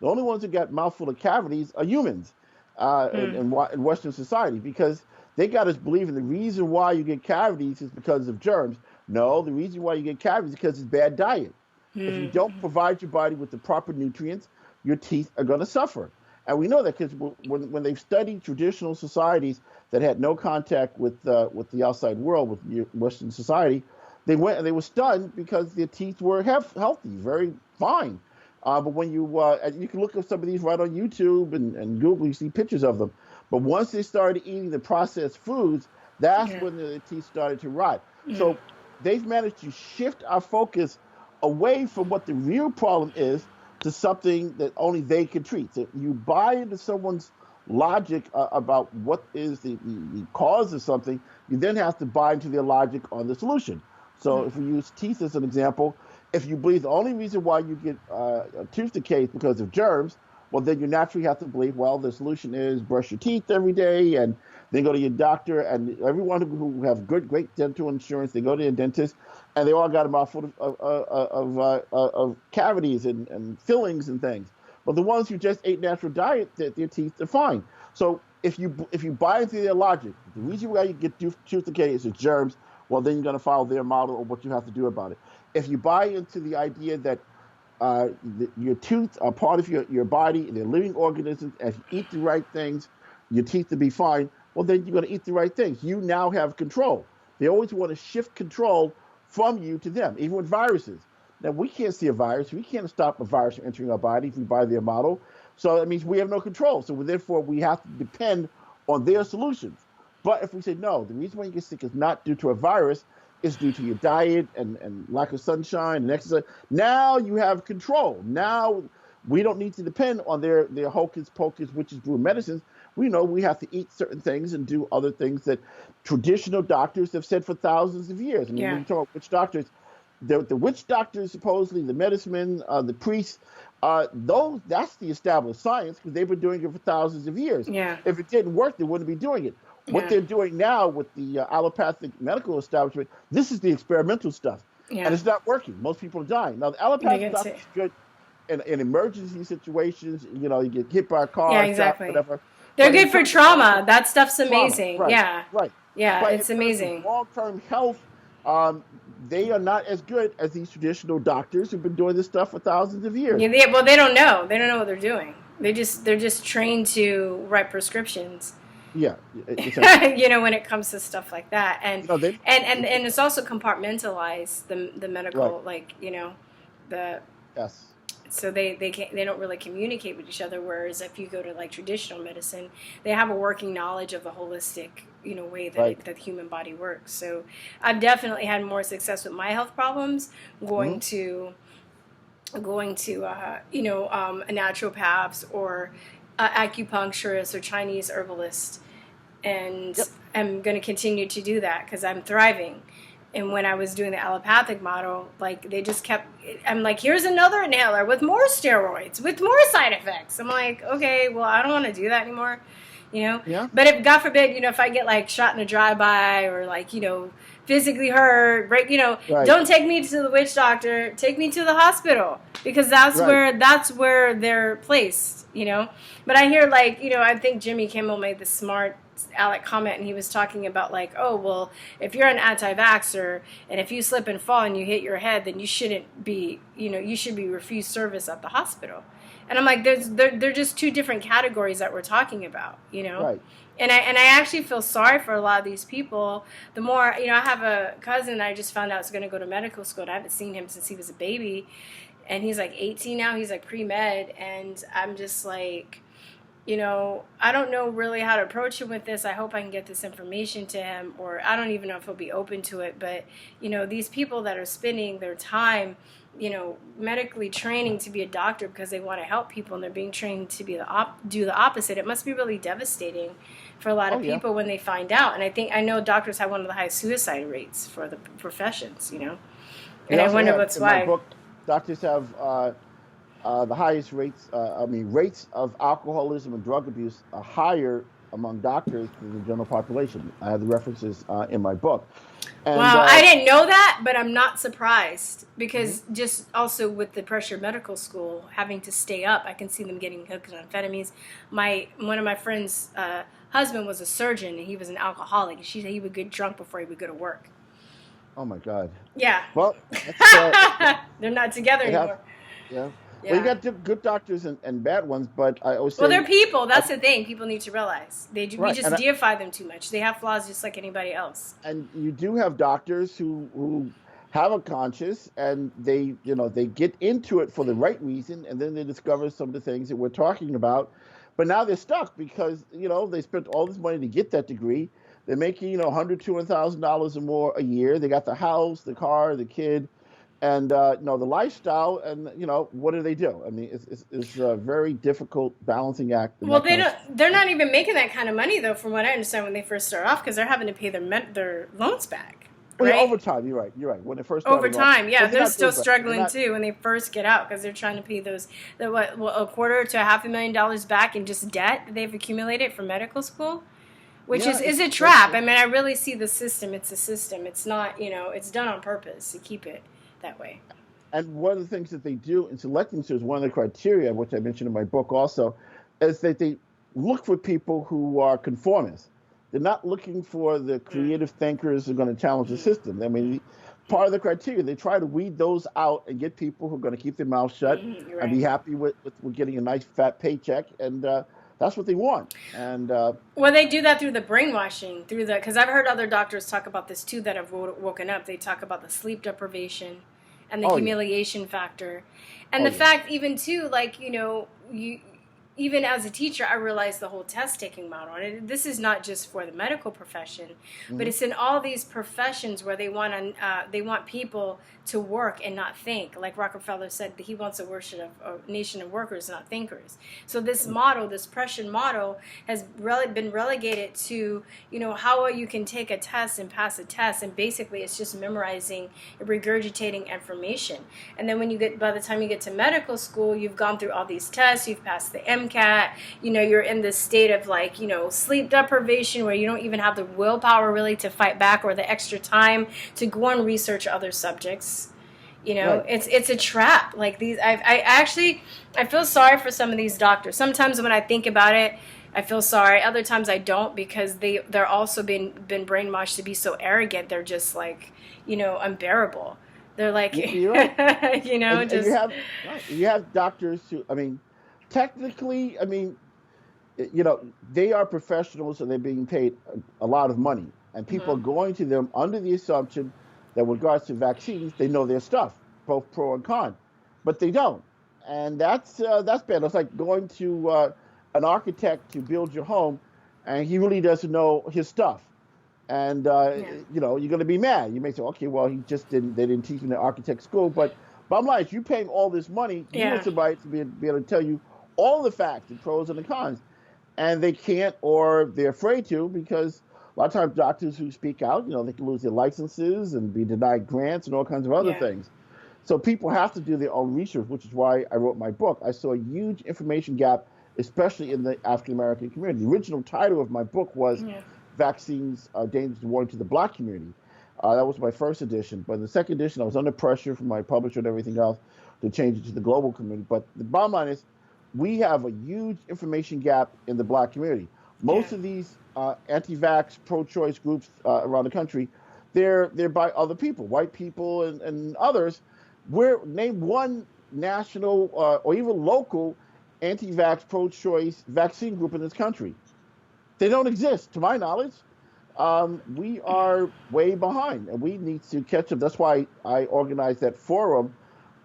The only ones that got mouthful of cavities are humans Mm. in Western society because they got us believing the reason why you get cavities is because of germs. No, the reason why you get cavities is because it's bad diet. If you Mm. don't provide your body with the proper nutrients, your teeth are going to suffer. And we know that because when they've studied traditional societies that had no contact with the outside world, with Western society, they went and they were stunned because their teeth were healthy, very fine. But when you can look up some of these right on YouTube and Google, you see pictures of them. But once they started eating the processed foods, that's Yeah. when the teeth started to rot. Mm. So they've managed to shift our focus away from what the real problem is to something that only they can treat. So you buy into someone's logic about what is the cause of something, you then have to buy into their logic on the solution. So Mm. if we use teeth as an example, if you believe the only reason why you get a tooth decay is because of germs, well, then you naturally have to believe, well, the solution is brush your teeth every day and then go to your doctor. And everyone who have great dental insurance, they go to a dentist, and they all got a mouthful of cavities and fillings and things. But the ones who just ate natural diet, their teeth are fine. So if you buy into their logic, the reason why you get tooth decay is the germs. Well, then you're going to follow their model of what you have to do about it. If you buy into the idea that your teeth are part of your body, they're living organisms, if you eat the right things, your teeth will be fine, well, then you're going to eat the right things. You now have control. They always want to shift control from you to them, even with viruses. Now, we can't see a virus. We can't stop a virus from entering our body if we buy their model. So that means we have no control. So therefore, we have to depend on their solutions. But if we say, no, the reason why you get sick is not due to a virus, it's due to your diet and lack of sunshine and exercise. Now you have control. Now we don't need to depend on their hocus pocus, witches, brew medicines. We know we have to eat certain things and do other things that traditional doctors have said for thousands of years. I mean, when Yeah. you talk about witch doctors, the witch doctors, supposedly the medicine men, the priests, that's the established science because they've been doing it for thousands of years. Yeah. If it didn't work, they wouldn't be doing it. What Yeah. they're doing now with the allopathic medical establishment, this is the experimental stuff, and Yeah. it's not working. Most people are dying. Now, the They allopathic get doctor sick. is good in emergency situations. You get hit by a Yeah. car, shot, Exactly. whatever. They're But in good for terms of long-term trauma. That stuff's trauma, amazing. right, Yeah. right. Yeah. But in It's terms of amazing. long-term health, they are not as good as these traditional doctors who've been doing this stuff for thousands of years. Yeah, well, they don't know. They don't know what they're doing. They're just trained to write prescriptions. Yeah, essentially. When it comes to stuff like that, They and it's also compartmentalized the right. medical, the Yes. so they don't really communicate with each other. Whereas if you go to like traditional medicine, they have a working knowledge of the holistic way Right. that the human body works. So I've definitely had more success with my health problems Mm-hmm. going to a naturopaths or acupuncturist or Chinese herbalist, and Yep. I'm going to continue to do that because I'm thriving. And when I was doing the allopathic model, like they just kept, I'm like, here's another inhaler with more steroids, with more side effects. I'm like, okay, well, I don't want to do that anymore, Yeah. But if, God forbid, if I get like shot in a drive-by or like, physically hurt, right? Right. Don't take me to the witch doctor. Take me to the hospital because Right. that's where they're placed, But I hear like, I think Jimmy Kimmel made the smart Alec comment, and he was talking about like, oh well, if you're an anti-vaxxer and if you slip and fall and you hit your head, then you shouldn't be, you should be refused service at the hospital. And I'm like, they're just two different categories that we're talking about, Right. And I actually feel sorry for a lot of these people. The more, I have a cousin I just found out is going to go to medical school, and I haven't seen him since he was a baby, and he's like 18 now. He's like pre-med, and I'm just like, I don't know really how to approach him with this. I hope I can get this information to him, or I don't even know if he'll be open to it. But, these people that are spending their time, medically training to be a doctor because they want to help people, and they're being trained to be do the opposite. It must be really devastating for a lot of people when they find out. And I know doctors have one of the highest suicide rates for the professions, And I wonder what's why. In my book, doctors have the highest rates. Rates of alcoholism and drug abuse are higher among doctors than the general population. I have the references in my book. And, wow, I didn't know that, but I'm not surprised because just also with the pressure medical school having to stay up, I can see them getting hooked on amphetamines. One of my friends' husband was a surgeon, and he was an alcoholic. And she said he would get drunk before he would go to work. Oh my God. Yeah. Well, they're not together anymore. Yeah. Well, you got good doctors and bad ones, but I always say... Well, they're people. That's the thing. People need to realize. We just deify them too much. They have flaws just like anybody else. And you do have doctors who have a conscience, and they get into it for the right reason, and then they discover some of the things that we're talking about. But now they're stuck because, they spent all this money to get that degree. They're making, $100,000, $200,000 or more a year. They got the house, the car, the kid. And, the lifestyle, and, what do they do? I mean, it's a very difficult balancing act. Well, they're not even making that kind of money, though, from what I understand, when they first start off, because they're having to pay their loans back. Well, right? Yeah, over time, you're right. When they first started over time, off, they're still struggling, too, when they first get out, because they're trying to pay a quarter to $500,000 back in just debt that they've accumulated from medical school, which is a trap. I mean, I really see the system. It's a system. It's not, it's done on purpose to keep it that way. And one of the things that they do in selecting students, one of the criteria, which I mentioned in my book also, is that they look for people who are conformists. They're not looking for the creative thinkers who are going to challenge the system. I mean, part of the criteria, they try to weed those out and get people who are going to keep their mouth shut and be happy with getting a nice fat paycheck. And that's what they want. And well, they do that through the brainwashing, because I've heard other doctors talk about this too that have woken up. They talk about the sleep deprivation and the humiliation factor, and the fact even too, like even as a teacher, I realized the whole test taking model. And this is not just for the medical profession, but it's in all these professions where they want people to work and not think. Like Rockefeller said, that he wants a nation of workers, not thinkers. So this model, this Prussian model, has been relegated to, how well you can take a test and pass a test, and basically it's just memorizing and regurgitating information. And then by the time you get to medical school, you've gone through all these tests, you've passed the MCAT, you're in this state of sleep deprivation where you don't even have the willpower really to fight back or the extra time to go and research other subjects. It's a trap. Like these, I feel sorry for some of these doctors. Sometimes when I think about it, I feel sorry. Other times I don't, because they're also been brainwashed to be so arrogant. They're just unbearable. They're like, you're right. You have doctors who, technically, they are professionals and they're being paid a lot of money, and people are going to them under the assumption that with regards to vaccines, they know their stuff, both pro and con, but they don't, and that's bad. It's like going to an architect to build your home, and he really doesn't know his stuff, and you're going to be mad. You may say, okay, well, they didn't teach him in the architect school, but bottom line is, you're paying all this money, you want somebody to be able to tell you all the facts, the pros and the cons, and they can't, or they're afraid to, because a lot of times doctors who speak out, they can lose their licenses and be denied grants and all kinds of other things. So people have to do their own research, which is why I wrote my book. I saw a huge information gap, especially in the African-American community. The original title of my book was Vaccines Dangerous and Warning to the Black Community. That was my first edition. But in the second edition, I was under pressure from my publisher and everything else to change it to the global community. But the bottom line is, we have a huge information gap in the black community. Most of these anti-vax, pro-choice groups around the country, they're by other people, white people and others. Name one national or even local anti-vax, pro-choice vaccine group in this country. They don't exist, to my knowledge. We are way behind, and we need to catch up. That's why I organized that forum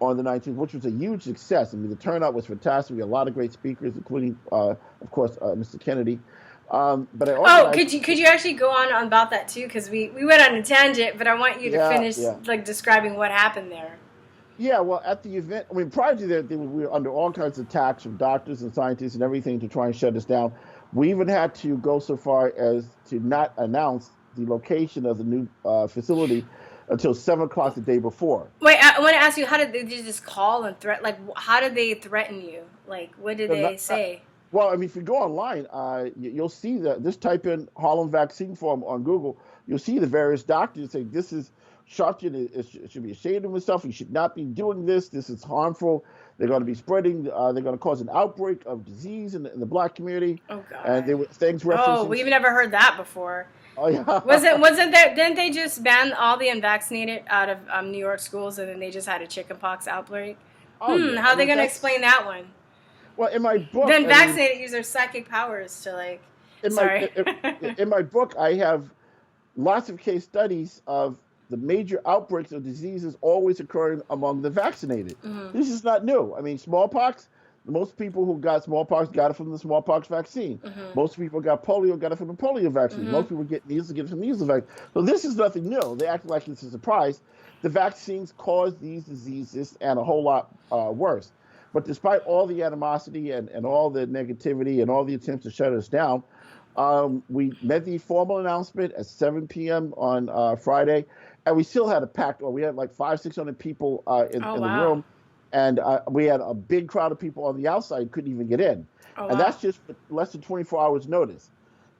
on the 19th, which was a huge success. I mean, the turnout was fantastic. We had a lot of great speakers, including, of course, Mr. Kennedy. But I Oh, organized. could you actually go on about that too? Because we went on a tangent, but I want you to Yeah, finish yeah. like describing what happened there. Yeah, well, at the event, I mean, prior to that, we were under all kinds of attacks from doctors and scientists and everything to try and shut us down. We even had to go so far as to not announce the location of the new facility until 7 o'clock the day before. Wait, I want to ask you, how did they just call and threat? Like, how did they threaten you? Like, what did So they say? well, I mean, if you go online, you'll see that. Just type in Harlem vaccine form on Google. You'll see the various doctors say this is Sharpton. It should be ashamed of himself. He should not be doing this. This is harmful. They're going to be spreading. They're going to cause an outbreak of disease in the black community. Oh And God. there were things Oh, referencing. we've never heard that before. Oh yeah. Wasn't there? Didn't they just ban all the unvaccinated out of New York schools, and then they just had a chickenpox outbreak? Oh yeah. How I are they mean, going to explain that one? well, in my book, The I mean, unvaccinated use their psychic powers to like. in my Sorry. in my book, I have lots of case studies of the major outbreaks of diseases always occurring among the vaccinated. This is not new. I mean, smallpox, most people who got smallpox got it from the smallpox vaccine. Most people got polio got it from the polio vaccine. Most people get measles get it from the measles vaccine. So this is nothing new. They act like it's a surprise. The vaccines cause these diseases and a whole lot worse. But despite all the animosity and all the negativity and all the attempts to shut us down, we made the formal announcement at 7 p.m. on Friday, and we still had a packed, we had like 500-600 people in the room, and we had a big crowd of people on the outside who couldn't even get in. And that's just less than 24 hours notice.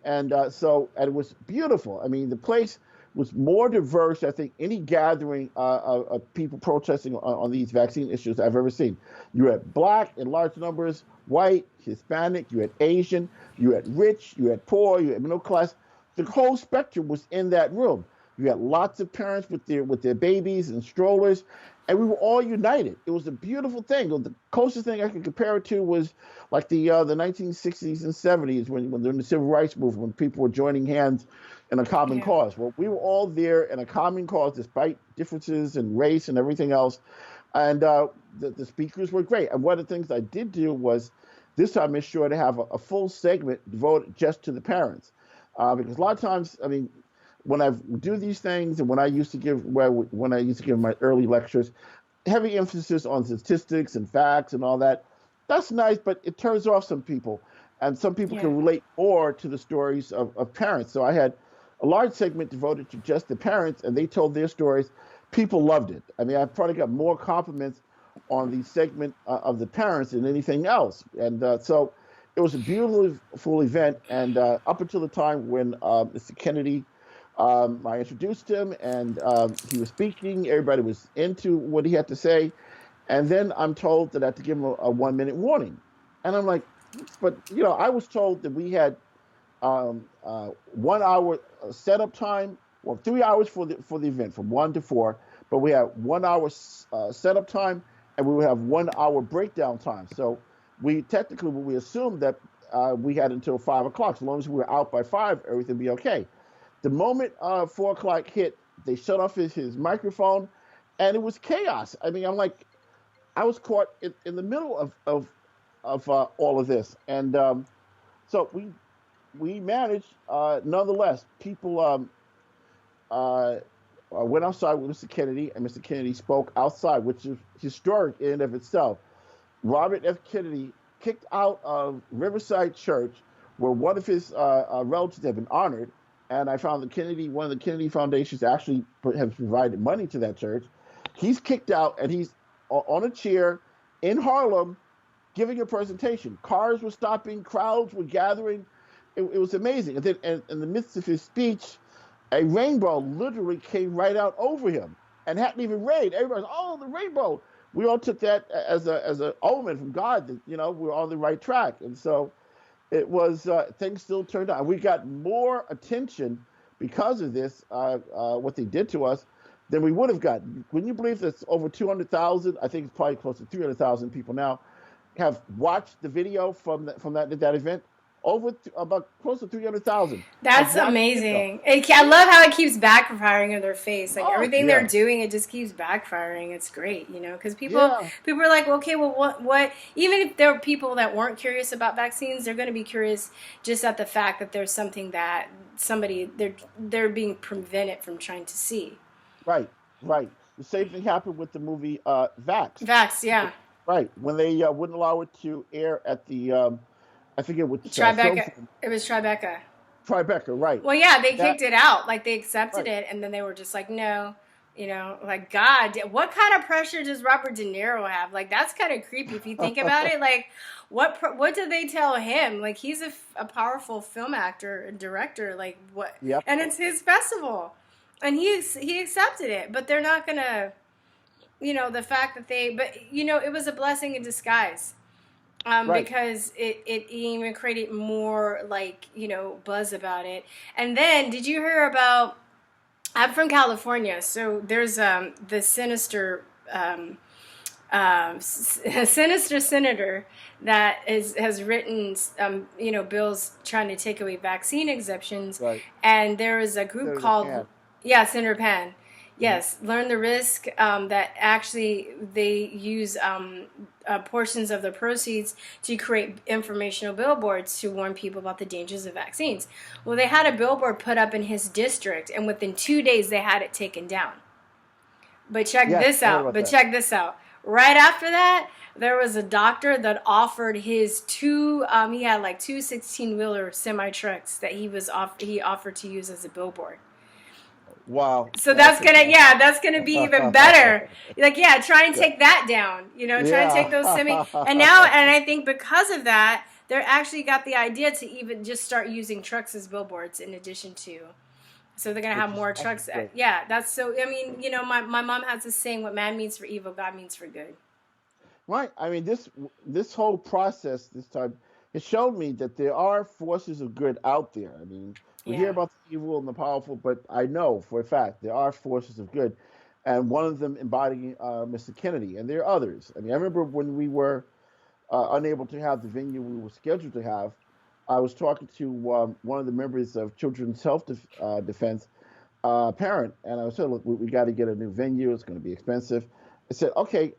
And and it was beautiful. I mean, the place was more diverse, I think, any gathering of people protesting on these vaccine issues I've ever seen. You had black in large numbers, white, Hispanic, you had Asian, you had rich, you had poor, you had middle class. The whole spectrum was in that room. You had lots of parents with their babies and strollers, and we were all united. It was a beautiful thing. The closest thing I could compare it to was like the 1960s and 70s when during the civil rights movement, when people were joining hands in a common cause. Well, we were all there in a common cause despite differences in race and everything else. And the speakers were great. And one of the things I did do was this time make sure to have a full segment devoted just to the parents. Because a lot of times, I mean, when I do these things and when I used to give my early lectures, heavy emphasis on statistics and facts and all that, that's nice, but it turns off some people. And some people can relate more to the stories of parents. So I had a large segment devoted to just the parents, and they told their stories. People loved it. I mean, I probably got more compliments on the segment of the parents than anything else. And so it was a beautiful event. And up until the time when Mr. Kennedy, I introduced him, and he was speaking. Everybody was into what he had to say. And then I'm told that I have to give him a 1-minute warning. And I'm like, but, I was told that we had 1 hour setup time, 3 hours for the event from 1 to 4, but we had 1 hour setup time, and we would have 1 hour breakdown time. So we assumed that we had until 5 o'clock. So long as we were out by 5, everything would be okay. The moment 4 o'clock hit, they shut off his microphone, and it was chaos. I mean, I was caught in the middle of all of this, and so we managed. Nonetheless, people went outside with Mr. Kennedy, and Mr. Kennedy spoke outside, which is historic in and of itself. Robert F. Kennedy kicked out of Riverside Church, where one of his relatives had been honored, and I found one of the Kennedy foundations actually has provided money to that church. He's kicked out, and he's on a chair in Harlem giving a presentation. Cars were stopping, crowds were gathering. It was amazing. And then in the midst of his speech, a rainbow literally came right out over him and hadn't even rained. Everybody's, oh, the rainbow. We all took that as an omen from God that, we're on the right track. And so it was, things still turned out. We got more attention because of this, what they did to us, than we would have gotten. Wouldn't you believe that's over 200,000? I think it's probably close to 300,000 people now have watched the video from that event. about close to 300,000 of That's not killed. amazing. I love how it keeps backfiring in their face. Like Oh everything they're yeah, doing, it just keeps backfiring. It's great, because yeah, people are like, well, okay, well, what? Even if there are people that weren't curious about vaccines, they're going to be curious just at the fact that there's something that they're being prevented from trying to see. right, right. The same thing happened with the movie Vax. Vax, yeah, Right, when they wouldn't allow it to air at the I forget which film Tribeca. theater. It was Tribeca. Tribeca, right? Well, yeah, they That kicked it out. Like they accepted right. it, and then they were just like, no, like God, what kind of pressure does Robert De Niro have? Like that's kind of creepy if you think about it. Like, what did they tell him? Like he's a powerful film actor and director. Like what? Yep. And it's his festival, and he accepted it. But they're not gonna, the fact that it was a blessing in disguise. Right. Because it even created more like buzz about it. And then did you hear about? I'm from California, so there's the sinister sinister senator that has written bills trying to take away vaccine exemptions, Right. and there is a group Senator called Pan. Senator Pan. Yes, learn the risk. That actually they use portions of the proceeds to create informational billboards to warn people about the dangers of vaccines. Well, they had a billboard put up in his district, and within 2 days they had it taken down. But check Yes, this I heard out. about But that. check this out. Right after that, there was a doctor that offered his two. He had like two 16-wheeler semi trucks that he offered to use as a billboard. Wow. So That's that's gonna be even better. Like, yeah, try and take that down. Try and take those yeah. and I think because of that, they're actually got the idea to even just start using trucks as billboards in addition to. So they're gonna Which have is more awesome. trucks. Great. Yeah, that's so. I mean, my mom has this saying: "What man means for evil, God means for good." Right. I mean, this whole process this time it showed me that there are forces of good out there. I mean, we hear Yeah, about the evil and the powerful, but I know for a fact there are forces of good, and one of them embodying Mr. Kennedy, and there are others. I mean, I remember when we were unable to have the venue we were scheduled to have. I was talking to one of the members of Children's Health Defense, parent, and I said, "Look, we got to get a new venue. It's going to be expensive." I said, "Okay,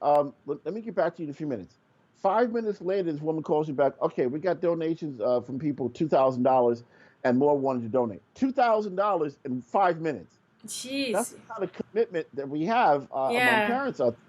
let me get back to you in a few minutes." 5 minutes later, this woman calls me back. Okay, we got donations from people, $2,000, and more wanted to donate. $2,000 in 5 minutes. That's jeez. the kind of commitment that we have among Yeah, parents out there.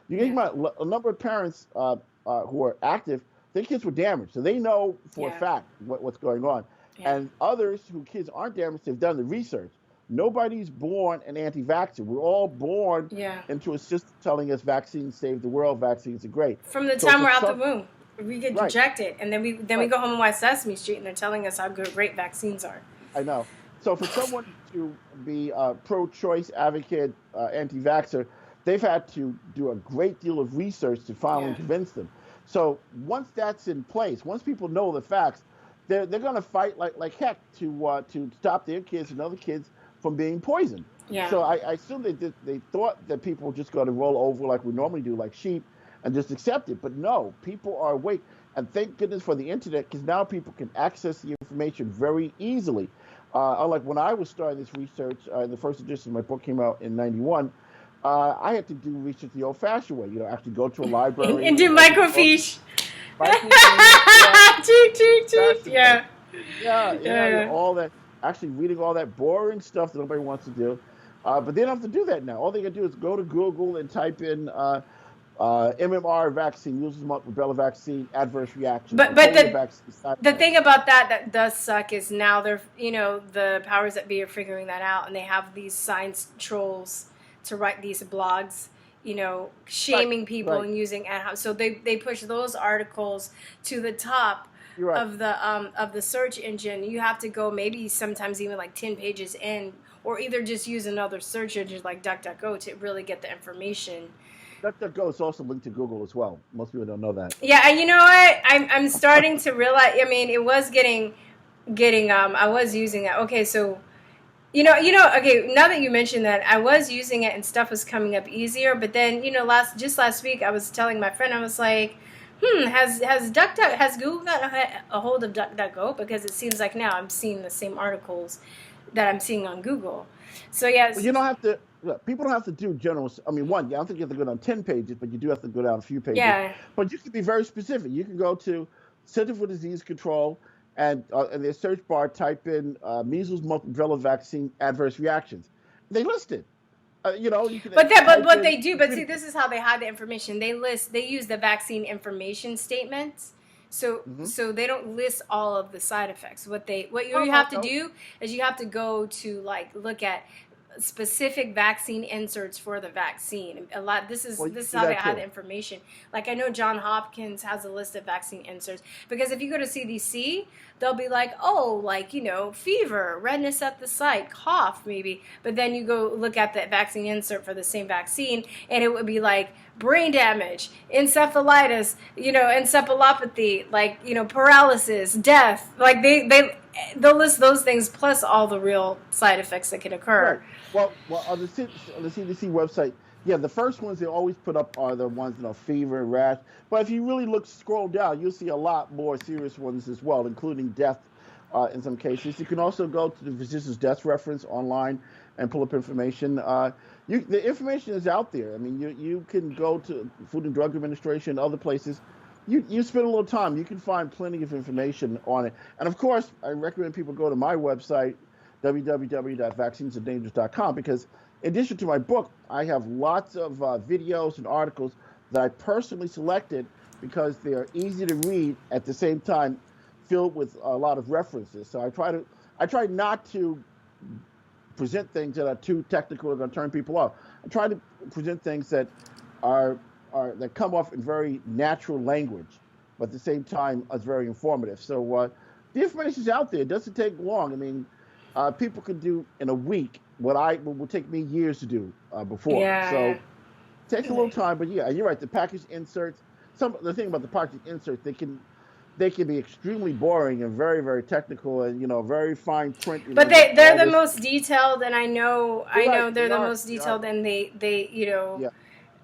You yeah, think about a number of parents who are active, their kids were damaged, so they know for a yeah, fact what's going on. yeah, And others whose kids aren't damaged, they've done the research. Nobody's born an anti-vaxxer. We're all born yeah. into a system telling us vaccines save the world, vaccines are great. From the So time for we're out the some, womb, we get right, rejected, and then we right, go home and watch Sesame Street, and they're telling us how great vaccines are. I know. So for someone to be a pro-choice advocate, anti-vaxxer, they've had to do a great deal of research to finally Yeah, convince them. So once that's in place, once people know the facts, they're going to fight like heck to stop their kids and other kids from being poisoned. yeah. So I assume they thought that people were just going to roll over like we normally do, like sheep, and just accept it. But no, people are awake, and thank goodness for the internet because now people can access the information very easily. Unlike when I was starting this research, the first edition of my book came out in '91. I had to do research the old-fashioned way. Actually go to a And library do and open a book, microfiche. microfiche, yeah, Cheek, cheek, cheek. old-fashioned way. Yeah, Yeah, yeah, all that, actually reading all that boring stuff that nobody wants to do. But they don't have to do that now. All they got to do is go to Google and type in MMR vaccine, measles, mumps, rubella vaccine, adverse reaction, or but polio vaccine, side the effects. thing about that does suck is now they're the powers that be are figuring that out, and they have these science trolls to write these blogs, Right, shaming people right. and using ad hoc. So they push those articles to the top You're right. of the search engine. You have to go maybe sometimes even like 10 pages in, or either just use another search engine like DuckDuckGo to really get the information. DuckDuckGo is also linked to Google as well. Most people don't know that. Yeah, and you know what? I'm starting to realize. I mean, it was getting. I was using it. Okay, so Okay. Now that you mentioned that, I was using it and stuff was coming up easier. But then last week I was telling my friend, I was like, Has Google gotten a hold of DuckDuckGo? Because it seems like now I'm seeing the same articles that I'm seeing on Google. So Well, yes, you don't have to. Look, people don't have to do general. I mean, one, I don't think you have to go down 10 pages, but you do have to go down a few pages. yeah. But you can be very specific. You can go to Center for Disease Control, and in their search bar, type in measles, mumps, rubella vaccine adverse reactions. They list it. You can But type what in. they do, but see, this is how they hide the information. They use the vaccine information statements. Mm-hmm. So they don't list all of the side effects. What Oh, you no, have to no. do is you have to go to like look at specific vaccine inserts for the vaccine. A lot. Well, you This can is do how they that hide the too. information. Like I know John Hopkins has a list of vaccine inserts because if you go to CDC, they'll be like, oh, like fever, redness at the site, cough, maybe. But then you go look at the vaccine insert for the same vaccine, and it would be like brain damage, encephalitis, encephalopathy, like paralysis, death. Like they'll list those things plus all the real side effects that can occur. Right. Well, on the CDC website, yeah, the first ones they always put up are the ones fever and rash. But if you really scroll down, you'll see a lot more serious ones as well, including death in some cases. You can also go to the physician's death reference online and pull up information. The information is out there. I mean, you can go to Food and Drug Administration, other places. You spend a little time, you can find plenty of information on it. And of course, I recommend people go to my website, www.vaccinesanddangerous.com, because in addition to my book, I have lots of videos and articles that I personally selected because they are easy to read at the same time, filled with a lot of references. So I try not to present things that are too technical or going to turn people off. I try to present things that are that come off in very natural language, but at the same time is very informative. So the information is out there. It doesn't take long. I mean, people can do in a week what would take me years to do before. Yeah. So it takes a little time, but yeah, you're right. The package inserts. The thing about the package inserts, they can be extremely boring and very very technical and very fine print. But With they're all the this. most detailed, and You're I right. know they're They the are. most They are. detailed, and they Yeah.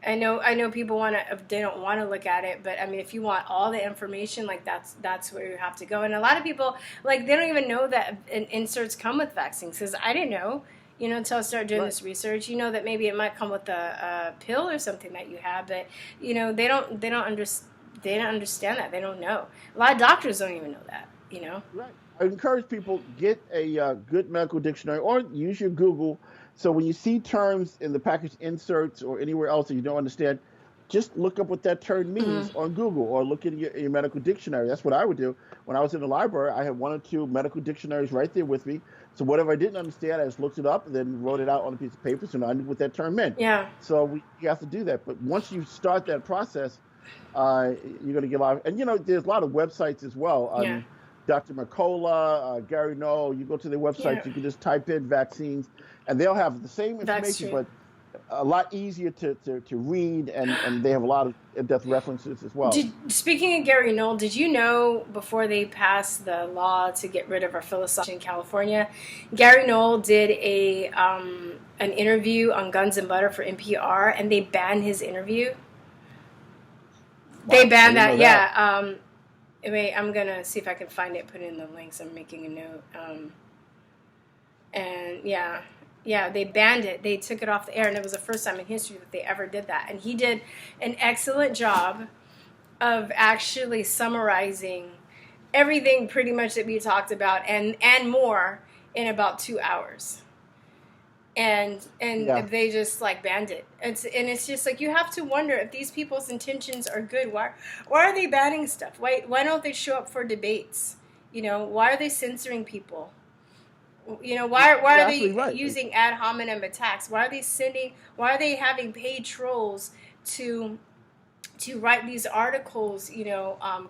I know people they don't want to look at it, but I mean if you want all the information, like that's where you have to go. And a lot of people like they don't even know that inserts come with vaccines because I didn't know. Until I started doing Right. this research, that maybe it might come with a pill or something that you have, but they don't understand that. They don't know. A lot of doctors don't even know that. Right. I encourage people get a good medical dictionary or use your Google. So when you see terms in the package inserts or anywhere else that you don't understand, just look up what that term Mm-hmm. means on Google or look in your medical dictionary. That's what I would do. When I was in the library, I had one or two medical dictionaries right there with me. So whatever I didn't understand, I just looked it up and then wrote it out on a piece of paper so I knew what that term meant. Yeah. So you have to do that. But once you start that process, you're going to get a lot of, and there's a lot of websites as well. Yeah. Dr. Mercola, Gary Noll, you go to their Yeah. websites, you can just type in vaccines and they'll have the same That's information, true. but a lot easier to read and they have a lot of in-depth references as well. Speaking of Gary Knoll, did you know before they passed the law to get rid of our philosophy in California, Gary Knoll did an interview on Guns and Butter for NPR, and they banned his interview. They Wow, I banned didn't know that. that. Yeah. Wait, I'm gonna see if I can find it. Put in the links. I'm making a note. And yeah, they banned it. They took it off the air, and it was the first time in history that they ever did that. And he did an excellent job of actually summarizing everything pretty much that we talked about and more in about 2 hours. And Yeah. they just like banned it. It's just like you have to wonder if these people's intentions are good. Why are they banning stuff? Why don't they show up for debates? Why are they censoring people? Why You're are absolutely they right. using ad hominem attacks? Why are they having paid trolls to write these articles,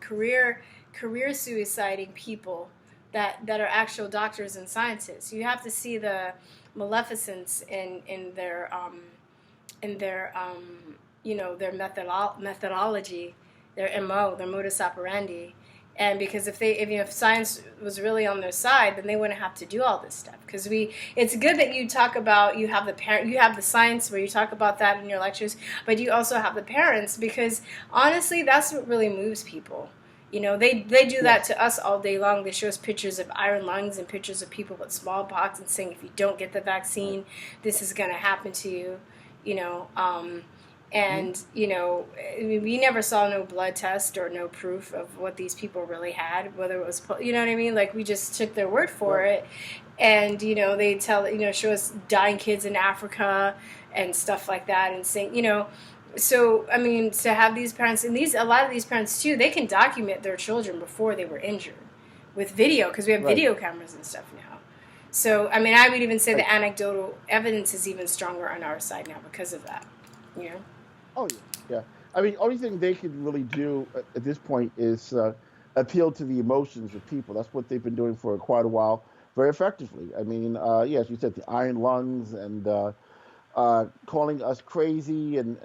career suiciding people that are actual doctors and scientists? You have to see the maleficence in their their methodology, their MO, their modus operandi. And because if science was really on their side, then they wouldn't have to do all this stuff. Because it's good that you talk about, you have the science where you talk about that in your lectures, but you also have the parents, because honestly, that's what really moves people. They do that to us all day long. They show us pictures of iron lungs and pictures of people with smallpox and saying, if you don't get the vaccine, this is going to happen to you. And we never saw no blood test or no proof of what these people really had, whether it was, you know what I mean? Like, we just took their word for it. And they show us dying kids in Africa and stuff like that, and saying, so I mean, to have these parents, and a lot of these parents too, they can document their children before they were injured with video, because we have video cameras and stuff now. So I mean, I would even say the anecdotal evidence is even stronger on our side now because of that. Oh, yeah. I mean, only thing they could really do at this point is appeal to the emotions of people. That's what they've been doing for quite a while, very effectively. I mean, as you said, the iron lungs and calling us crazy, and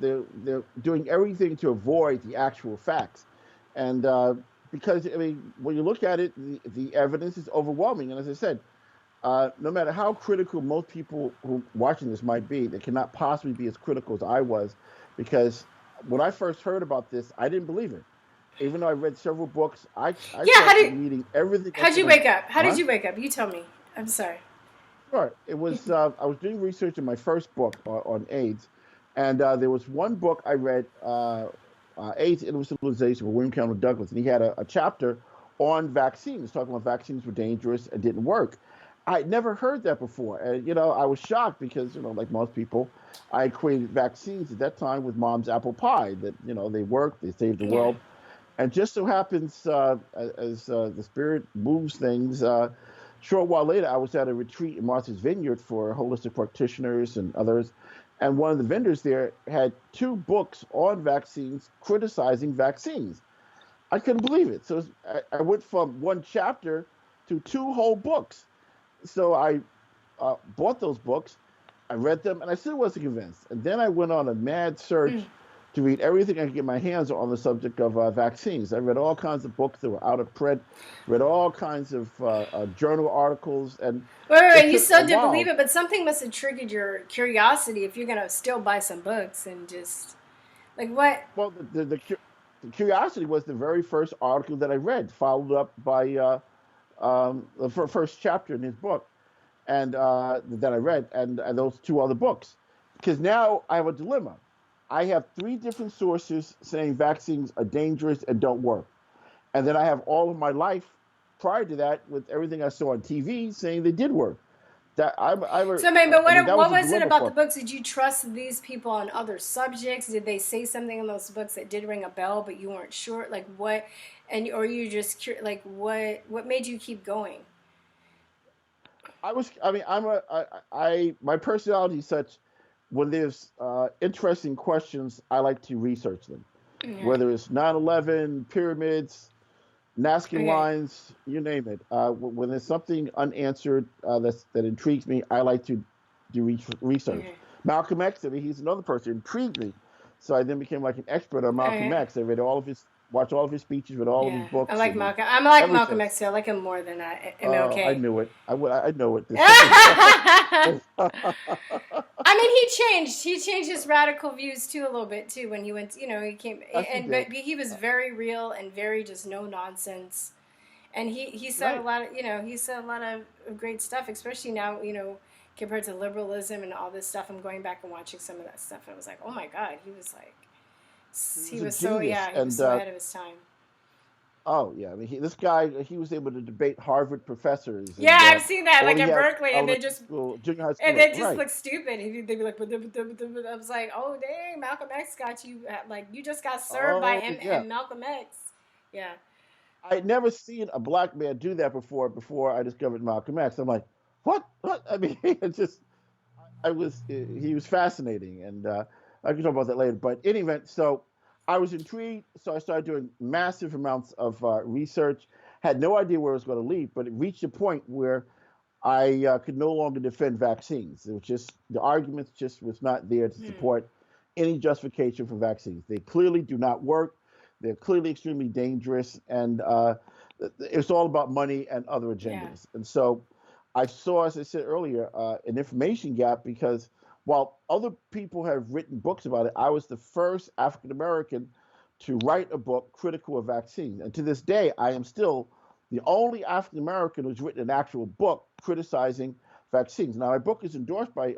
they're doing everything to avoid the actual facts. And because, I mean, when you look at it, the evidence is overwhelming. And as I said, no matter how critical most people who watching this might be, they cannot possibly be as critical as I was, because when I first heard about this, I didn't believe it. Even though I read several books, I started reading everything. How'd you wake up? How did you wake up? You tell me. I'm sorry. Sure. It was I was doing research in my first book on AIDS, and there was one book I read, AIDS Civilization by William Campbell Douglas, and he had a chapter on vaccines, talking about vaccines were dangerous and didn't work. I'd never heard that before. And, I was shocked because, like most people, I equated vaccines at that time with mom's apple pie, that, they worked, they saved the world. And just so happens, as the spirit moves things, short while later, I was at a retreat in Martha's Vineyard for holistic practitioners and others. And one of the vendors there had 2 books on vaccines, criticizing vaccines. I couldn't believe it. So I went from 1 chapter to 2 whole books. So I bought those books, I read them, and I still wasn't convinced. And then I went on a mad search to read everything I could get my hands on the subject of vaccines. I read all kinds of books that were out of print, read all kinds of journal articles. And wait, you still didn't believe it, but something must have triggered your curiosity if you're going to still buy some books and just, like, what? Well, the curiosity was the very first article that I read, followed up by the first chapter in his book, and that I read, and those 2 other books. Because now I have a dilemma. I have 3 different sources saying vaccines are dangerous and don't work. And then I have all of my life prior to that with everything I saw on TV saying they did work. What was it about the books? Did you trust these people on other subjects? Did they say something in those books that did ring a bell, but you weren't sure? Like, what? Or you just, like, what made you keep going? My personality is such, when there's interesting questions, I like to research them. Whether it's 9/11, pyramids, Nazca lines, you name it. When there's something unanswered that intrigues me, I like to do research. Malcolm X, he's another person who intrigued me. So I then became like an expert on Malcolm X. I read watched all of his speeches, read all of his books. I like Malcolm. I like Malcolm X too. I like him more than MLK. I knew it. I know it. I mean, he changed his radical views too a little bit too when he went. He came, but he was very real and very just no nonsense. And he said a lot of he said a lot of great stuff, especially now compared to liberalism and all this stuff. I'm going back and watching some of that stuff, and I was like, oh my God, he was so ahead of his time. Oh yeah, I mean, this guy, he was able to debate Harvard professors. Yeah, I've seen that, like at Berkeley, and they just junior high school, and they just look stupid. They'd be like, I was like, oh dang, Malcolm X got you, like you just got served by him and Malcolm X. Yeah. I'd never seen a black man do that before I discovered Malcolm X. I'm like, what? I mean, he was fascinating, and I can talk about that later. But in any event, so I was intrigued, so I started doing massive amounts of research. Had no idea where it was going to lead, but it reached a point where I could no longer defend vaccines. It was just, the arguments just was not there to support any justification for vaccines. They clearly do not work. They're clearly extremely dangerous, and it's all about money and other Yeah. agendas. And so I saw, as I said earlier, an information gap because while other people have written books about it, I was the first African American to write a book critical of vaccines. And to this day, I am still the only African American who's written an actual book criticizing vaccines. Now, my book is endorsed by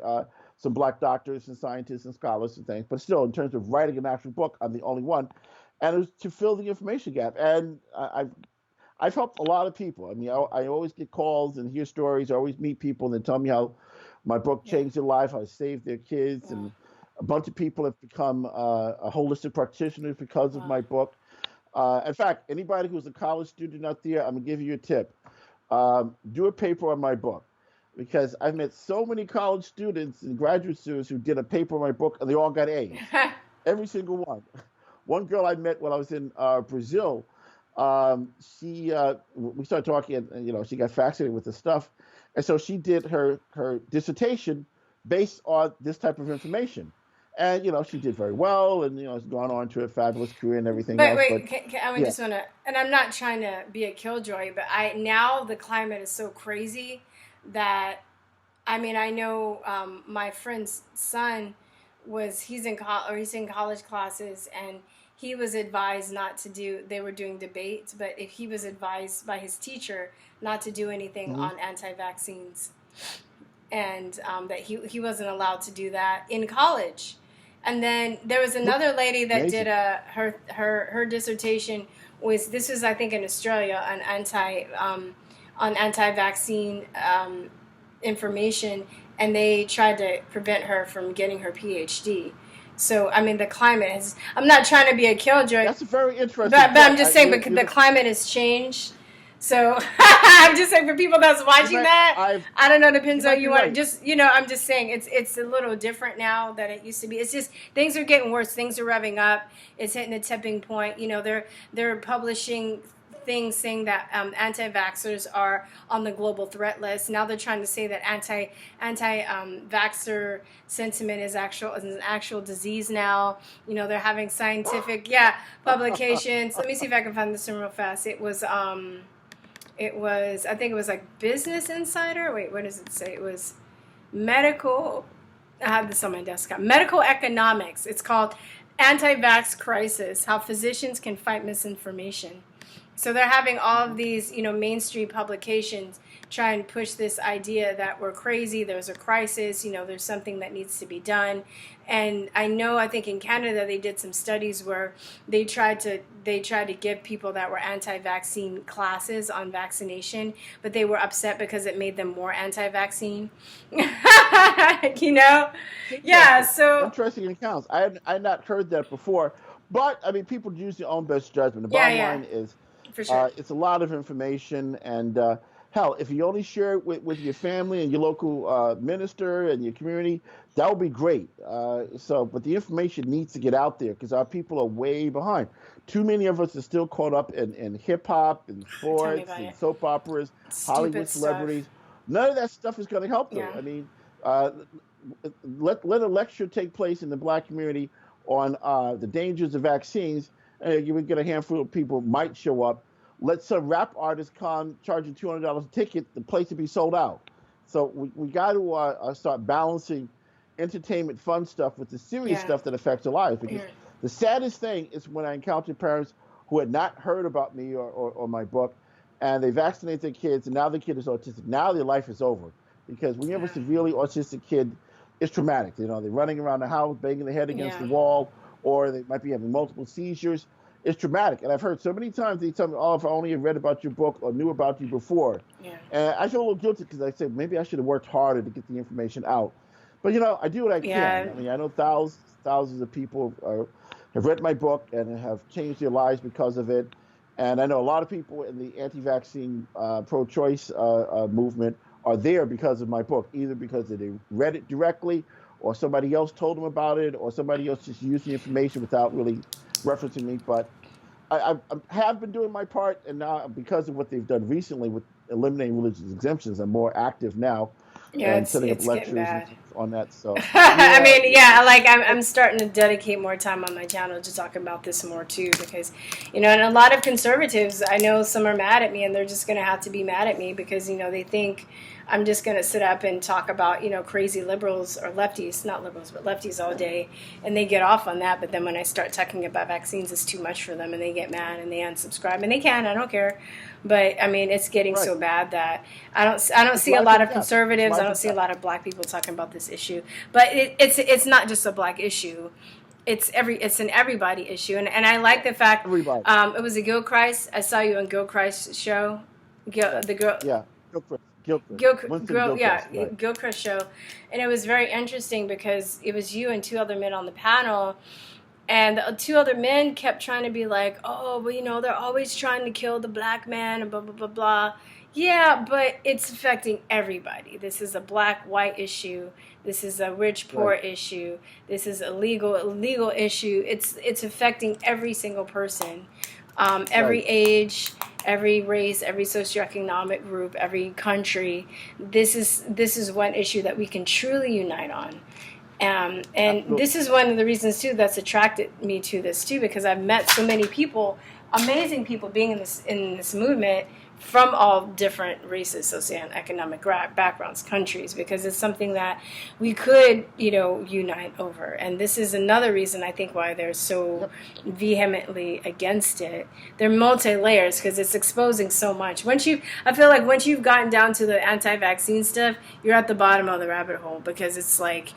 some black doctors and scientists and scholars and things, but still, in terms of writing an actual book, I'm the only one. And it was to fill the information gap. And I've helped a lot of people. I mean, I always get calls and hear stories. I always meet people and they tell me how my book Yeah. changed their life, how I saved their kids, Wow. and a bunch of people have become a holistic practitioners because of Wow. my book. In fact, anybody who's a college student out there, I'm gonna give you a tip. Do a paper on my book because I've met so many college students and graduate students who did a paper on my book and they all got A's. Every single one. One girl I met when I was in Brazil, she we started talking, and she got fascinated with the stuff, and so she did her dissertation based on this type of information, and she did very well, and has gone on to a fabulous career and everything But else. wait, But I yeah, just want to, and I'm not trying to be a killjoy, but now the climate is so crazy that, I mean, I know my friend's son he's in college classes, and he was advised not to do. They were doing debates, but if he was advised by his teacher not to do anything hmm on anti-vaccines, and that he wasn't allowed to do that in college. And then there was another lady that did amazing. her dissertation this was, I think, in Australia, on anti-vaccine information, and they tried to prevent her from getting her PhD. So, I mean, the climate has. I'm not trying to be a killjoy, That's a very interesting but I'm point. just saying, but the climate has changed. So I'm just saying, for people that's watching that, I don't know, You depends on might be you want to right. just, I'm just saying it's a little different now than it used to be. It's just things are getting worse. Things are revving up. It's hitting a tipping point. They're publishing things saying that anti-vaxxers are on the global threat list. Now they're trying to say that vaxxer sentiment is an actual disease now. They're having scientific publications. Let me see if I can find this one real fast. I think it was like Business Insider. Wait, what does it say? It was medical. I have this on my desk. Medical Economics. It's called Anti-Vax Crisis: How Physicians Can Fight Misinformation. So they're having all of these, mainstream publications try and push this idea that we're crazy, there's a crisis, there's something that needs to be done. And I think in Canada they did some studies where they tried to give people that were anti-vaccine classes on vaccination, but they were upset because it made them more anti-vaccine. Yeah, so Interesting accounts. I had not heard that before, but I mean, people use their own best judgment. The bottom yeah, line is, for sure. it's a lot of information, and hell, if you only share it with your family and your local minister and your community, that would be great. But the information needs to get out there because our people are way behind. Too many of us are still caught up in hip hop and Tell me sports about and it. soap operas, Stupid Hollywood stuff. celebrities. None of that stuff is going to help them. Yeah. I mean, uh, let a lecture take place in the black community on the dangers of vaccines, and you would get a handful of people might show up. Let some rap artist come charging $200 a ticket, the place to be sold out. So we got to start balancing entertainment, fun stuff with the serious Yeah. stuff that affects their lives. Because Yeah. the saddest thing is when I encounter parents who had not heard about me or my book, and they vaccinate their kids, and now the kid is autistic. Now their life is over because when you have a severely autistic kid, it's traumatic. They're running around the house, banging their head against Yeah. the wall, or they might be having multiple seizures. It's traumatic. And I've heard so many times they tell me, "Oh, if I only had read about your book or knew about you before." Yeah. And I feel a little guilty because I said maybe I should have worked harder to get the information out. But I do what I can. Yeah. I mean, I know thousands of people have read my book and have changed their lives because of it. And I know a lot of people in the anti-vaccine, pro-choice movement are there because of my book, either because they read it directly, or somebody else told them about it, or somebody else just used the information without really referencing me. But I have been doing my part, and now because of what they've done recently with eliminating religious exemptions, I'm more active now Yeah, and setting up it's getting lectures bad. on that. So I yeah, mean, yeah, like I'm starting to dedicate more time on my channel to talk about this more too, because, and a lot of conservatives, I know some are mad at me, and they're just going to have to be mad at me because, they think I'm just going to sit up and talk about, crazy liberals or lefties, not liberals, but lefties all day, and they get off on that. But then when I start talking about vaccines, it's too much for them, and they get mad and they unsubscribe, and they can, I don't care. But I mean, it's getting right. so bad that I don't It's see a life lot and of death. It's conservatives. I life don't and see a death. lot of black people talking about this issue. But it's not just a black issue. It's an everybody issue. And I like the fact Everybody. it was a Gilchrist. I saw you on Gilchrist's show. Right. The girl. Yeah. Gilchrist. Winston Gilchrist. Right. Gilchrist show, and it was very interesting because it was you and two other men on the panel, and the two other men kept trying to be like, oh, well, they're always trying to kill the black man and blah blah blah blah. Yeah, but it's affecting everybody. This is a black-white issue. This is a rich-poor Right. issue. This is a legal issue. It's affecting every single person, every Right. age, every race, every socioeconomic group, every country. This is one issue that we can truly unite on. And Absolutely. this is one of the reasons too that's attracted me to this too, because I've met so many people, amazing people, being in this movement from all different races, socioeconomic backgrounds, countries, because it's something that we could, unite over. And this is another reason I think why they're so vehemently against it. They're multi-layers because it's exposing so much. I feel like once you've gotten down to the anti-vaccine stuff, you're at the bottom of the rabbit hole, because it's like,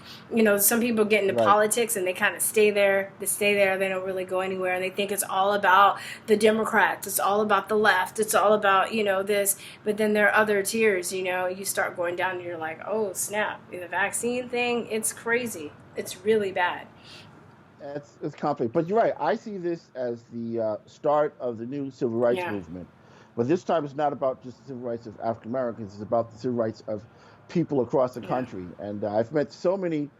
some people get into Right. politics and they kind of stay there. They don't really go anywhere, and they think it's all about the Democrats. It's all about the left. It's all about, this. But then there are other tiers, you start going down and you're like, oh, snap. The vaccine thing, it's crazy. It's really bad. It's complicated. But you're right. I see this as the start of the new civil rights movement. But this time it's not about just the civil rights of African Americans. It's about the civil rights of people across the country. And I've met so many,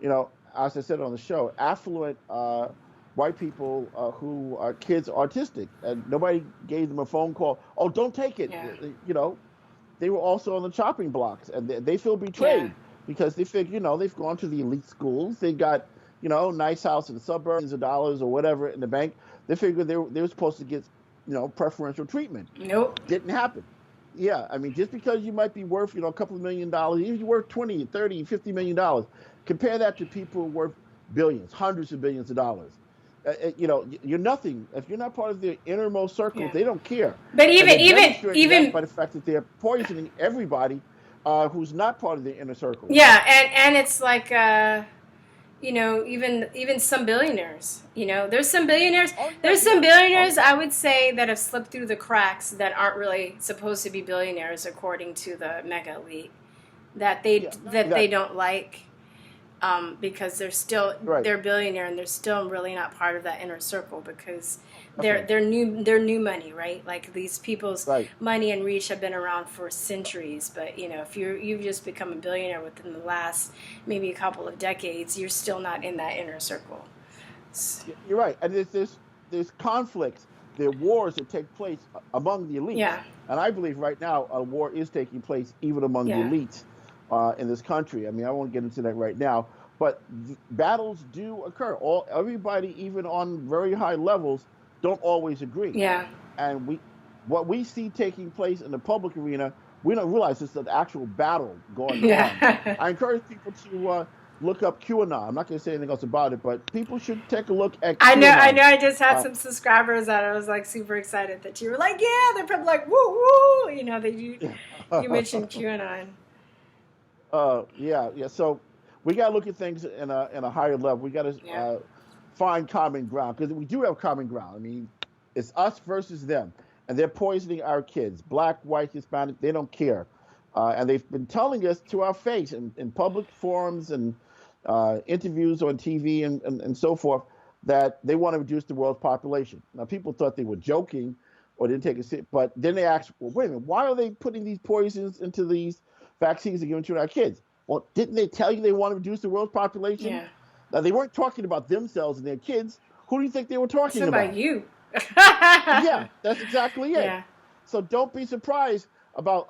as I said on the show, affluent white people who are kids autistic, and nobody gave them a phone call. Oh, don't take it. Yeah. They were also on the chopping blocks, and they feel betrayed because they figure, they've gone to the elite schools. They got, nice house in the suburbs of dollars or whatever in the bank. They figured they were supposed to get, preferential treatment. Nope. Didn't happen. Yeah, I mean, just because you might be worth, a couple of $1 million, even if you're worth 20, 30, $50 million, compare that to people who are worth billions, hundreds of billions of dollars. You're nothing. If you're not part of their innermost circle, they don't care. But even by the fact that they're poisoning everybody who's not part of their inner circle. Yeah, and it's like even some billionaires. There's some billionaires. Oh, yeah, there's some billionaires I would say that have slipped through the cracks that aren't really supposed to be billionaires according to the mega elite. That they don't like. Because they're billionaire, and they're still really not part of that inner circle, because they're new money, right? Like, these people's money and reach have been around for centuries, but if you've just become a billionaire within the last maybe a couple of decades, you're still not in that inner circle. You're right, and there's conflicts, there are wars that take place among the elites, and I believe right now a war is taking place even among the elites. In this country. I mean, I won't get into that right now, but battles do occur. Everybody, even on very high levels, don't always agree. Yeah. And what we see taking place in the public arena, we don't realize it's an actual battle going on. I encourage people to look up QAnon. I'm not going to say anything else about it, but people should take a look at QAnon. I know. I just had some subscribers that I was like super excited that you were like, yeah, they're probably like, woo woo. That you mentioned QAnon. Yeah. So we got to look at things in a higher level. We got to find common ground, because we do have common ground. I mean, it's us versus them, and they're poisoning our kids, black, white, Hispanic. They don't care, and they've been telling us to our face in public forums and interviews on TV and so forth that they want to reduce the world's population. Now, people thought they were joking or didn't take it seriously, but then they asked, well, wait a minute, why are they putting these poisons into these vaccines to give to our kids? Well, didn't they tell you they want to reduce the world's population? Yeah. Now, they weren't talking about themselves and their kids. Who do you think they were talking about? You. Yeah, that's exactly it. Yeah. So don't be surprised about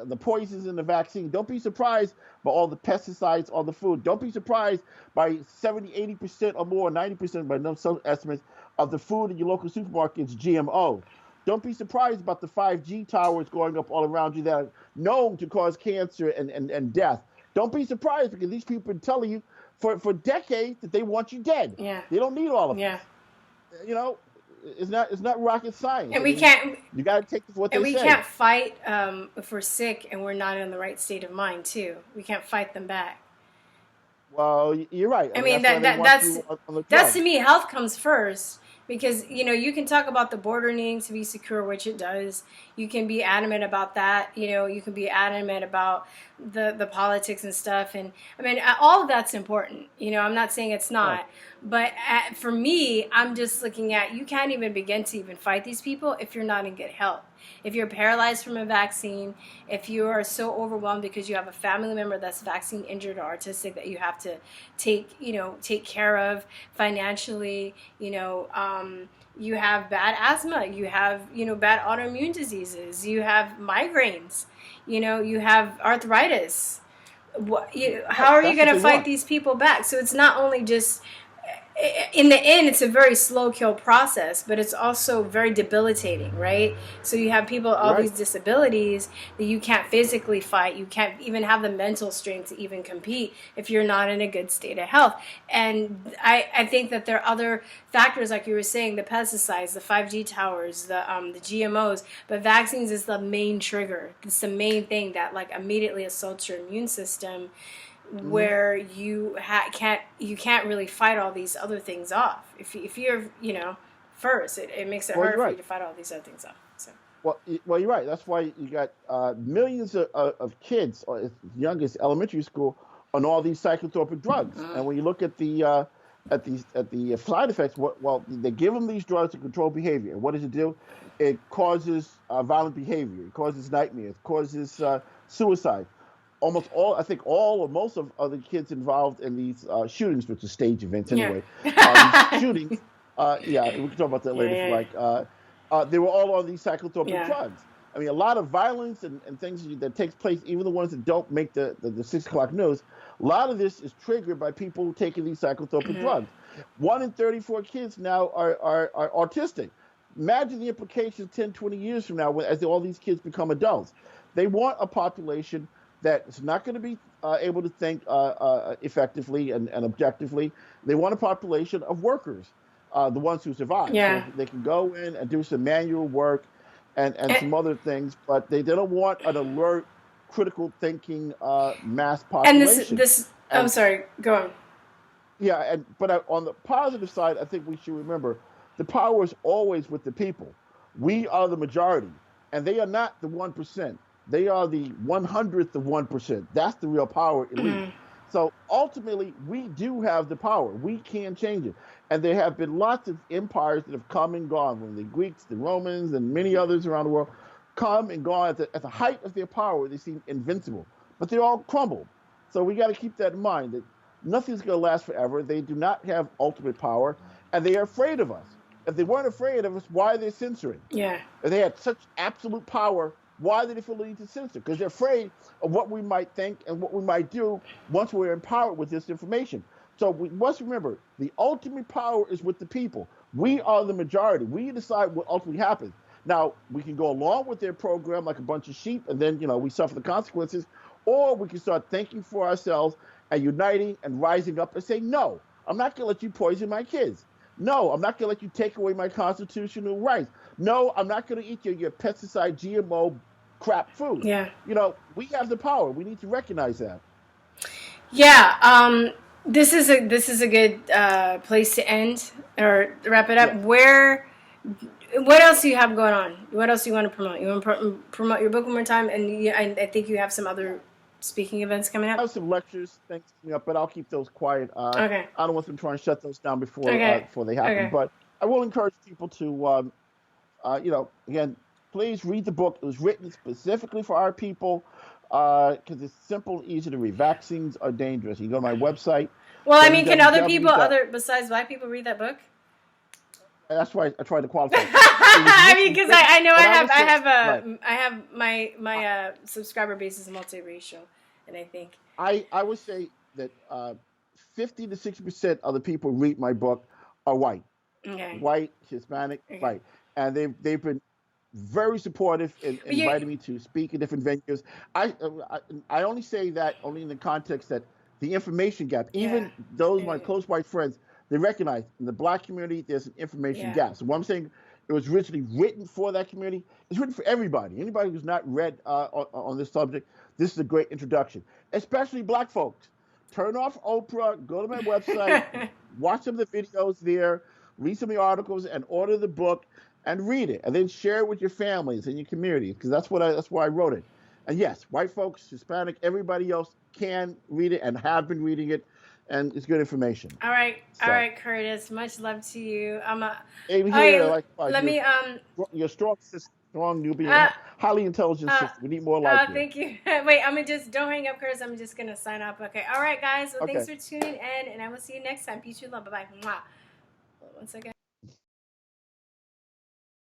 the poisons in the vaccine. Don't be surprised by all the pesticides on the food. Don't be surprised by 70, 80% or more, 90% by some estimates of the food in your local supermarkets GMO. Don't be surprised about the 5G towers going up all around you that are known to cause cancer and death. Don't be surprised because these people have been telling you for decades that they want you dead. Yeah. They don't need all of Yeah. it. You know, it's not rocket science. And I we mean, can't. you got to take what And they we say. can't fight if we're sick and we're not in the right state of mind too. We can't fight them back. Well, you're right. I mean that's why they want you on the that's drugs. to me, health comes first, because you can talk about the border needing to be secure, which it does. You can be adamant about that. You can be adamant about the politics and stuff, and I mean all of that's important. I'm not saying it's not, Right. but for me, I'm just looking at, you can't even begin to even fight these people if you're not in good health. If you're paralyzed from a vaccine, if you are so overwhelmed because you have a family member that's vaccine injured or autistic that you have to take care of financially, you have bad asthma, you have, bad autoimmune diseases, you have migraines, you have arthritis. How are you going to fight these people back? So it's not only just, in the end, it's a very slow kill process, but it's also very debilitating, right? So you have people with all these disabilities that you can't physically fight. You can't even have the mental strength to even compete if you're not in a good state of health. And I think that there are other factors, like you were saying, the pesticides, the 5G towers, the GMOs, but vaccines is the main trigger. It's the main thing that immediately assaults your immune system, where you can't really fight all these other things off. If you're first, it makes it hard for you to fight all these other things off. So. Well, you're right. That's why you got millions of kids, as young as elementary school, on all these psychotropic drugs. And when you look at the side effects, they give them these drugs to control behavior. And what does it do? It causes violent behavior. It causes nightmares. It causes suicide. Almost all, I think all or most of the kids involved in these shootings, which are stage events anyway, these shootings, we can talk about that later if you like, they were all on these psychotropic drugs. I mean, a lot of violence and things that takes place, even the ones that don't make the 6 o'clock news, a lot of this is triggered by people taking these psychotropic drugs. 1 in 34 kids now are autistic. Imagine the implications 10, 20 years from now as all these kids become adults. They want a population that is not going to be able to think effectively and objectively. They want a population of workers, the ones who survive. So they can go in and do some manual work and some other things, but they don't want an alert, critical thinking mass population. And I'm sorry, go on. Yeah, but on the positive side, I think we should remember the power is always with the people. We are the majority, and they are not the 1%. They are the 100th of 1%. That's the real power elite. So ultimately, we do have the power. We can change it. And there have been lots of empires that have come and gone, from the Greeks, the Romans, and many others around the world, come and gone at the height of their power. They seem invincible, but they all crumbled. So we got to keep that in mind, that nothing's going to last forever. They do not have ultimate power, and they are afraid of us. If they weren't afraid of us, why are they censoring? Yeah. If they had such absolute power, why do they feel the need to censor? Because they're afraid of what we might think and what we might do once we're empowered with this information. So we must remember, the ultimate power is with the people. We are the majority. We decide what ultimately happens. Now, we can go along with their program like a bunch of sheep, and then we suffer the consequences, or we can start thinking for ourselves and uniting and rising up and saying, no, I'm not going to let you poison my kids. No, I'm not going to let you take away my constitutional rights. No, I'm not going to eat your pesticide, GMO, crap food. Yeah. We have the power. We need to recognize that. Yeah. This is a good place to end or wrap it up. Yeah. What else do you have going on? What else do you want to promote? You want to promote your book one more time? And I think you have some other speaking events coming up. I have some lectures, things coming up, but I'll keep those quiet. Okay. I don't want them trying to shut those down before they happen. Okay. But I will encourage people to, again, please read the book. It was written specifically for our people because it's simple and easy to read. Vaccines are dangerous. You can go to my website. Well, I mean, can other people, besides Black people, read that book? That's why I tried to qualify. I mean, because I know right. I have my subscriber base is multiracial, and I think I would say that 50 to 60% of the people who read my book are white, okay, white, Hispanic, okay, right, and they've been very supportive in but you inviting me to speak in different venues. I only say that only in the context that the information gap. yeah, Even those my yeah, close white friends, they recognize in the black community there's an information yeah, gap. So what I'm saying, it was originally written for that community. It's written for everybody. Anybody who's not read on this subject, this is a great introduction, especially black folks. Turn off Oprah. Go to my website. Watch some of the videos there. Read some of the articles and order the book and read it, and then share it with your families and your community, because that's why I wrote it. And yes, white folks, Hispanic, everybody else can read it and have been reading it, and it's good information. all So, right, Curtis. Much love to you. aim All here, right, like let me you're strong, sister, strong, you'll be uh a highly intelligent uh sister. We need more like you. thank you. Wait, I'm gonna just don't hang up, Curtis. I'm just gonna sign off. Okay. All right, guys. Well, thanks Okay. for tuning in, and I will see you next time. Peace and love. Bye bye. Hold on one second.